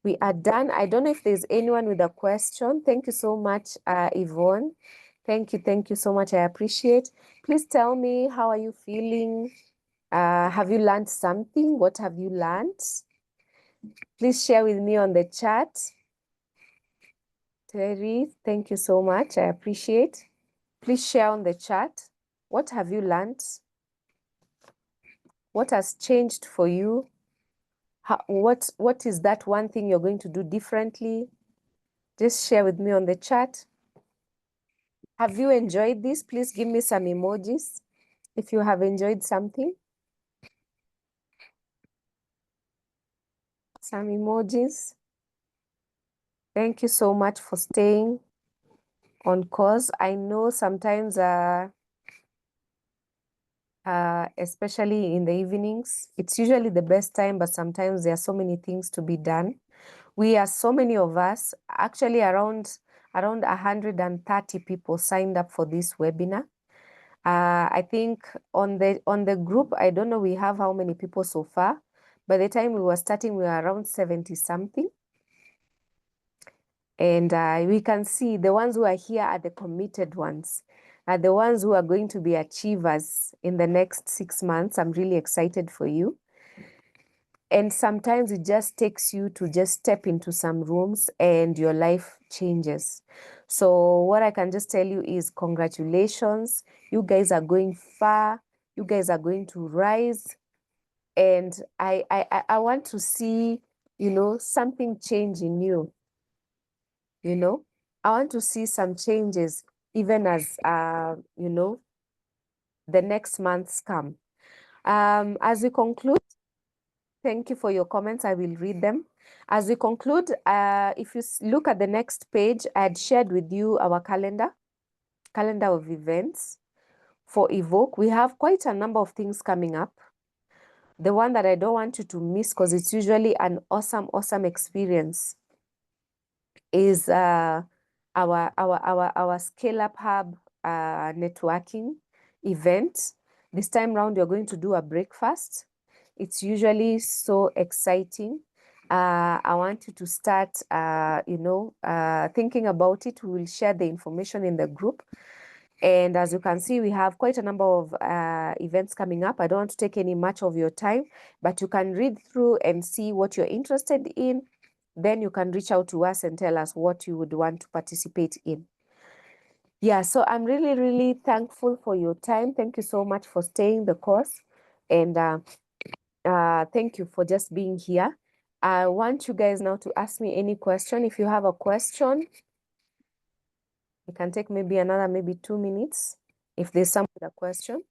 We are done. I don't know if there's anyone with a question. Thank you so much, Yvonne. Thank you so much. I appreciate. Please tell me, how are you feeling? Have you learned something? What have you learned? Please share with me on the chat. Terry, thank you so much. I appreciate. Please share on the chat. What have you learned? What has changed for you? What is that one thing you're going to do differently? Just share with me on the chat. Have you enjoyed this? Please give me some emojis if you have enjoyed something. Some emojis. Thank you so much for staying on course. I know sometimes, especially in the evenings, it's usually the best time, but sometimes there are so many things to be done. We are so many of us, actually around 130 people signed up for this webinar. I think on the group, I don't know, we have how many people so far. By the time we were starting, we were around 70 something. And we can see the ones who are here are the committed ones, are the ones who are going to be achievers in the next 6 months. I'm really excited for you. And sometimes it just takes you to just step into some rooms and your life changes. So what I can just tell you is congratulations. You guys are going far. You guys are going to rise. And I want to see, something change in you. I want to see some changes even as, the next months come. As we conclude, thank you for your comments. I will read them. As we conclude, if you look at the next page, I had shared with you our calendar of events for Evoke. We have quite a number of things coming up. The one that I don't want you to miss, because it's usually an awesome, awesome experience, is our Scale Up Hub networking event. This time round, you're going to do a breakfast. It's usually so exciting. I want you to start, thinking about it. We will share the information in the group. And as you can see, we have quite a number of events coming up. I don't want to take any much of your time, but you can read through and see what you're interested in. Then you can reach out to us and tell us what you would want to participate in. Yeah, so I'm really, really thankful for your time. Thank you so much for staying the course. And thank you for just being here. I want you guys now to ask me any question. If you have a question, you can take maybe another 2 minutes if there's someone with a question.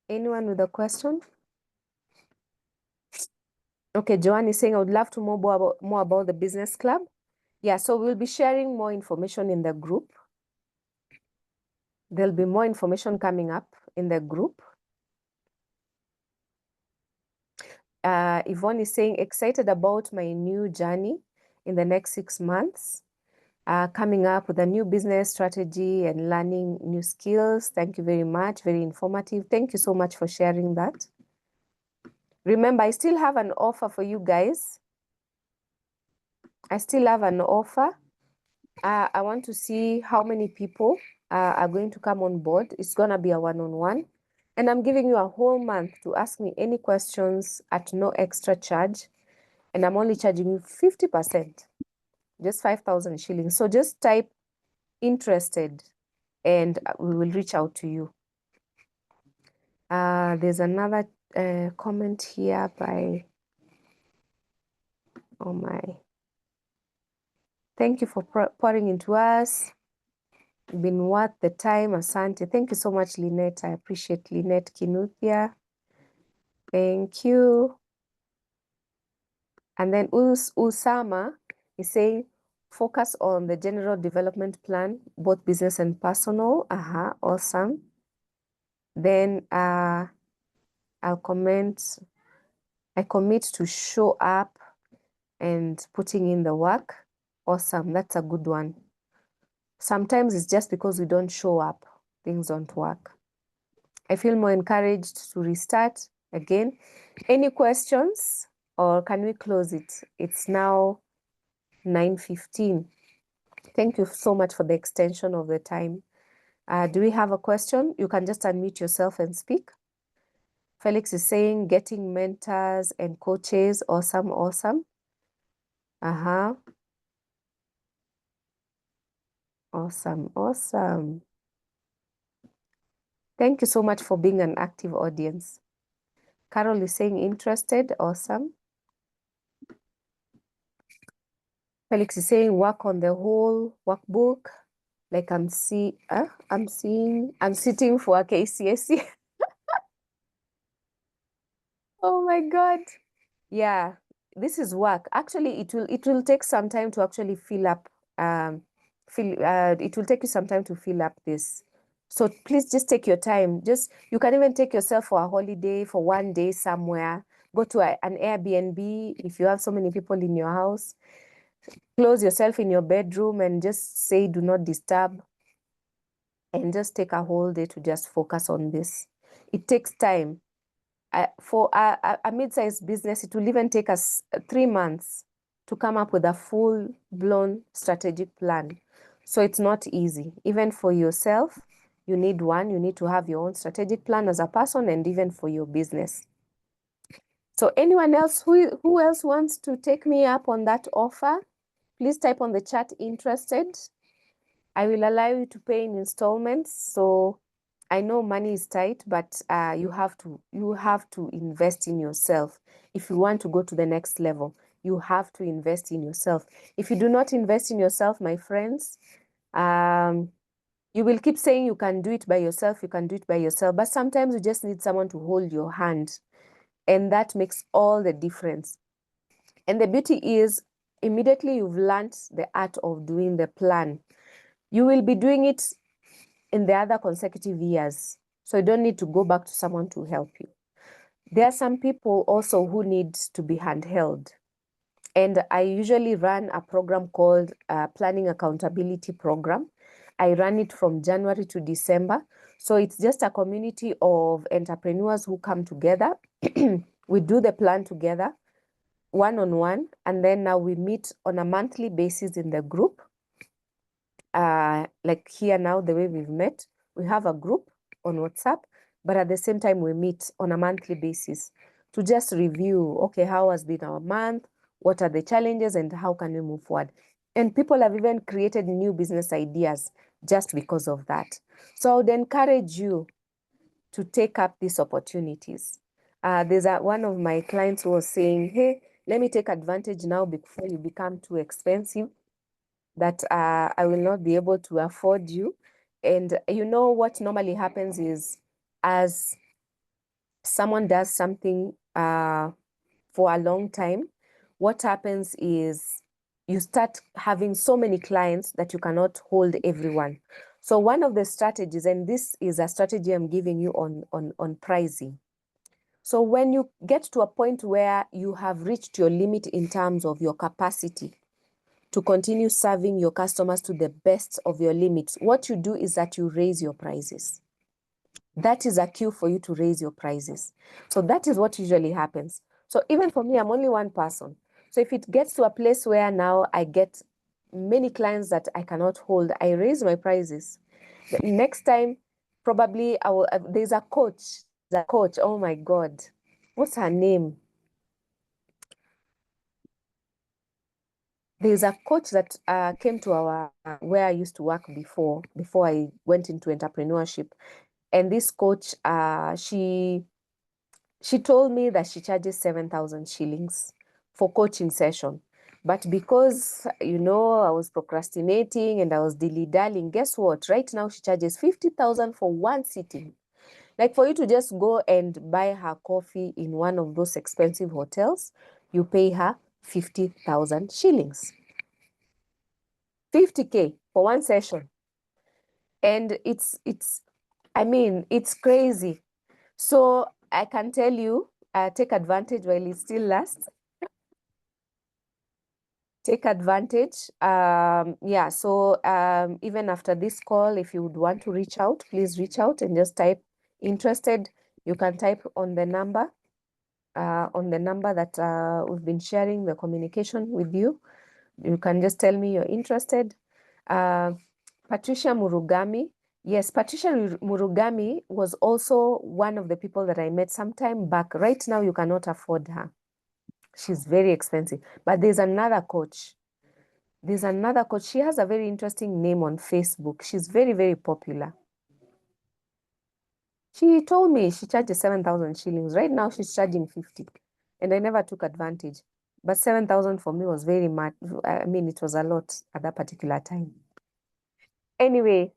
Anyone with a question? Okay, Joanne is saying, I would love to know more about the business club. Yeah, so we'll be sharing more information in the group. There'll be more information coming up in the group. Yvonne is saying, excited about my new journey in the next 6 months. Coming up with a new business strategy and learning new skills. Thank you very much. Very informative. Thank you so much for sharing that. Remember, I still have an offer for you guys. I still have an offer. I want to see how many people are going to come on board. It's going to be a one-on-one. And I'm giving you a whole month to ask me any questions at no extra charge. And I'm only charging you 50%, just 5,000 shillings. So just type interested and we will reach out to you. There's another comment here by, oh my. Thank you for pouring into us. Been worth the time, asante. Thank you so much, Lynette. I appreciate Lynette Kinuthia. Thank you. And then Usama is saying, focus on the general development plan, both business and personal. Awesome. Then I'll comment, I commit to show up and putting in the work. Awesome, that's a good one. Sometimes it's just because we don't show up, things don't work. I feel more encouraged to restart again. Any questions or can we close it? It's now 9:15. Thank you so much for the extension of the time. Do we have a question? You can just unmute yourself and speak. Felix is saying getting mentors and coaches. Awesome, awesome. Awesome, awesome. Thank you so much for being an active audience. Carol is saying interested. Awesome. Felix is saying work on the whole workbook. Like I'm sitting for a KCSE. Oh my God. Yeah, this is work. Actually, it will take some time to actually fill up. It will take you some time to fill up this. So please just take your time. You can even take yourself for a holiday for one day somewhere. Go to an Airbnb if you have so many people in your house. Close yourself in your bedroom and just say do not disturb. And just take a whole day to just focus on this. It takes time. For a mid-sized business, it will even take us 3 months to come up with a full-blown strategic plan. So it's not easy. Even for yourself, you need one. You need to have your own strategic plan as a person and even for your business. So anyone else, who else wants to take me up on that offer? Please type on the chat interested. I will allow you to pay in installments. So I know money is tight, but you have to invest in yourself. If you want to go to the next level, you have to invest in yourself. If you do not invest in yourself, my friends, you will keep saying you can do it by yourself, you can do it by yourself, but sometimes you just need someone to hold your hand, and that makes all the difference. And the beauty is, immediately you've learned the art of doing the plan, you will be doing it in the other consecutive years. So you don't need to go back to someone to help you. There are some people also who need to be handheld. And I usually run a program called Planning Accountability Program. I run it from January to December. So it's just a community of entrepreneurs who come together. We do the plan together, one-on-one, and then now we meet on a monthly basis in the group. Like here now, the way we've met, we have a group on WhatsApp, but at the same time, we meet on a monthly basis to just review, okay, how has been our month? What are the challenges and how can we move forward? And people have even created new business ideas just because of that. So I would encourage you to take up these opportunities. There's one of my clients who was saying, hey, let me take advantage now before you become too expensive, that I will not be able to afford you. And you know what normally happens is, as someone does something for a long time, what happens is you start having so many clients that you cannot hold everyone. So one of the strategies, and this is a strategy I'm giving you on pricing. So when you get to a point where you have reached your limit in terms of your capacity to continue serving your customers to the best of your limits, what you do is that you raise your prices. That is a cue for you to raise your prices. So that is what usually happens. So even for me, I'm only one person. So if it gets to a place where now I get many clients that I cannot hold, I raise my prices. The next time, probably I will, there's a coach. Oh my God. What's her name? There's a coach that came to our where I used to work before I went into entrepreneurship. And this coach, she told me that she charges 7,000 shillings for coaching session. But because, you know, I was procrastinating and I was dilly-dallying, guess what? Right now, she charges 50,000 for one sitting. Like for you to just go and buy her coffee in one of those expensive hotels, you pay her 50,000 shillings. 50K for one session. And I mean, it's crazy. So I can tell you, take advantage while it still lasts. Take advantage. Yeah, so even after this call, if you would want to reach out, please reach out and just type interested. You can type on the number that we've been sharing the communication with you. You can just tell me you're interested. Patricia Murugami. Yes, Patricia Murugami was also one of the people that I met some time back. Right now, you cannot afford her. She's very expensive. But there's another coach. She has a very interesting name on Facebook. She's very, very popular. She told me she charges 7,000 shillings. Right now, she's charging 50. And I never took advantage. But 7,000 for me was very much, I mean, it was a lot at that particular time. Anyway,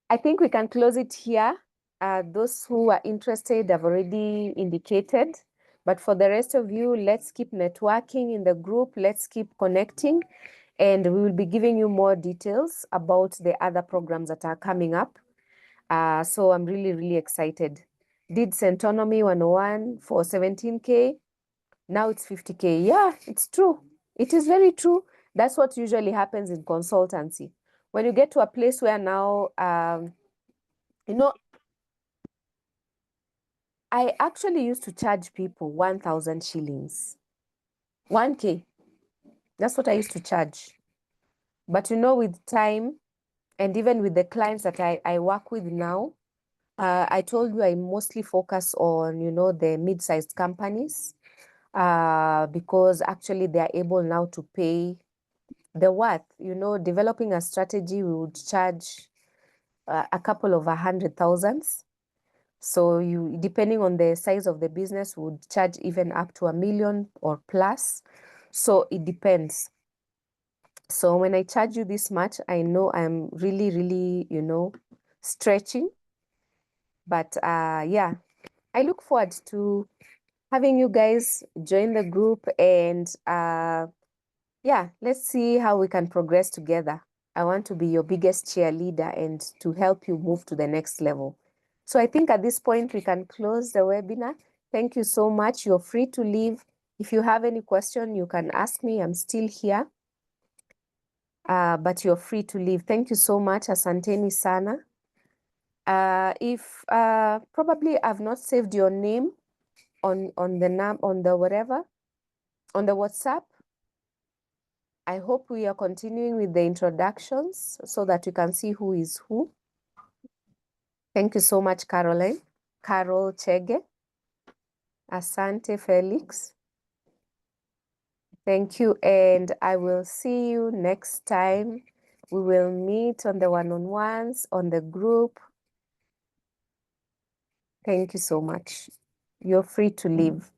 I think we can close it here. Those who are interested have already indicated. But for the rest of you, let's keep networking in the group. Let's keep connecting. And we will be giving you more details about the other programs that are coming up. So I'm really, really excited. Did Centonomy 101 for 17K. Now it's 50K. Yeah, it's true. It is very true. That's what usually happens in consultancy. When you get to a place where now, you know, I actually used to charge people 1,000 shillings. 1K. That's what I used to charge. But you know, with time and even with the clients that I work with now, I told you I mostly focus on, you know, the mid-sized companies because actually they are able now to pay the worth. You know, developing a strategy, we would charge a couple of 100,000. So you, depending on the size of the business, would charge even up to 1 million or plus. So it depends. So when I charge you this much, I know I'm really, really, you know, stretching. But yeah, I look forward to having you guys join the group and yeah, let's see how we can progress together. I want to be your biggest cheerleader and to help you move to the next level. So I think at this point we can close the webinar. Thank you so much. You're free to leave. If you have any question, you can ask me. I'm still here. But you're free to leave. Thank you so much. Asanteni sana. If probably I've not saved your name on the whatever, on the WhatsApp. I hope we are continuing with the introductions so that you can see who is who. Thank you so much, Caroline. Carol Chege. Asante Felix. Thank you, and I will see you next time. We will meet on the one-on-ones, on the group. Thank you so much. You're free to leave.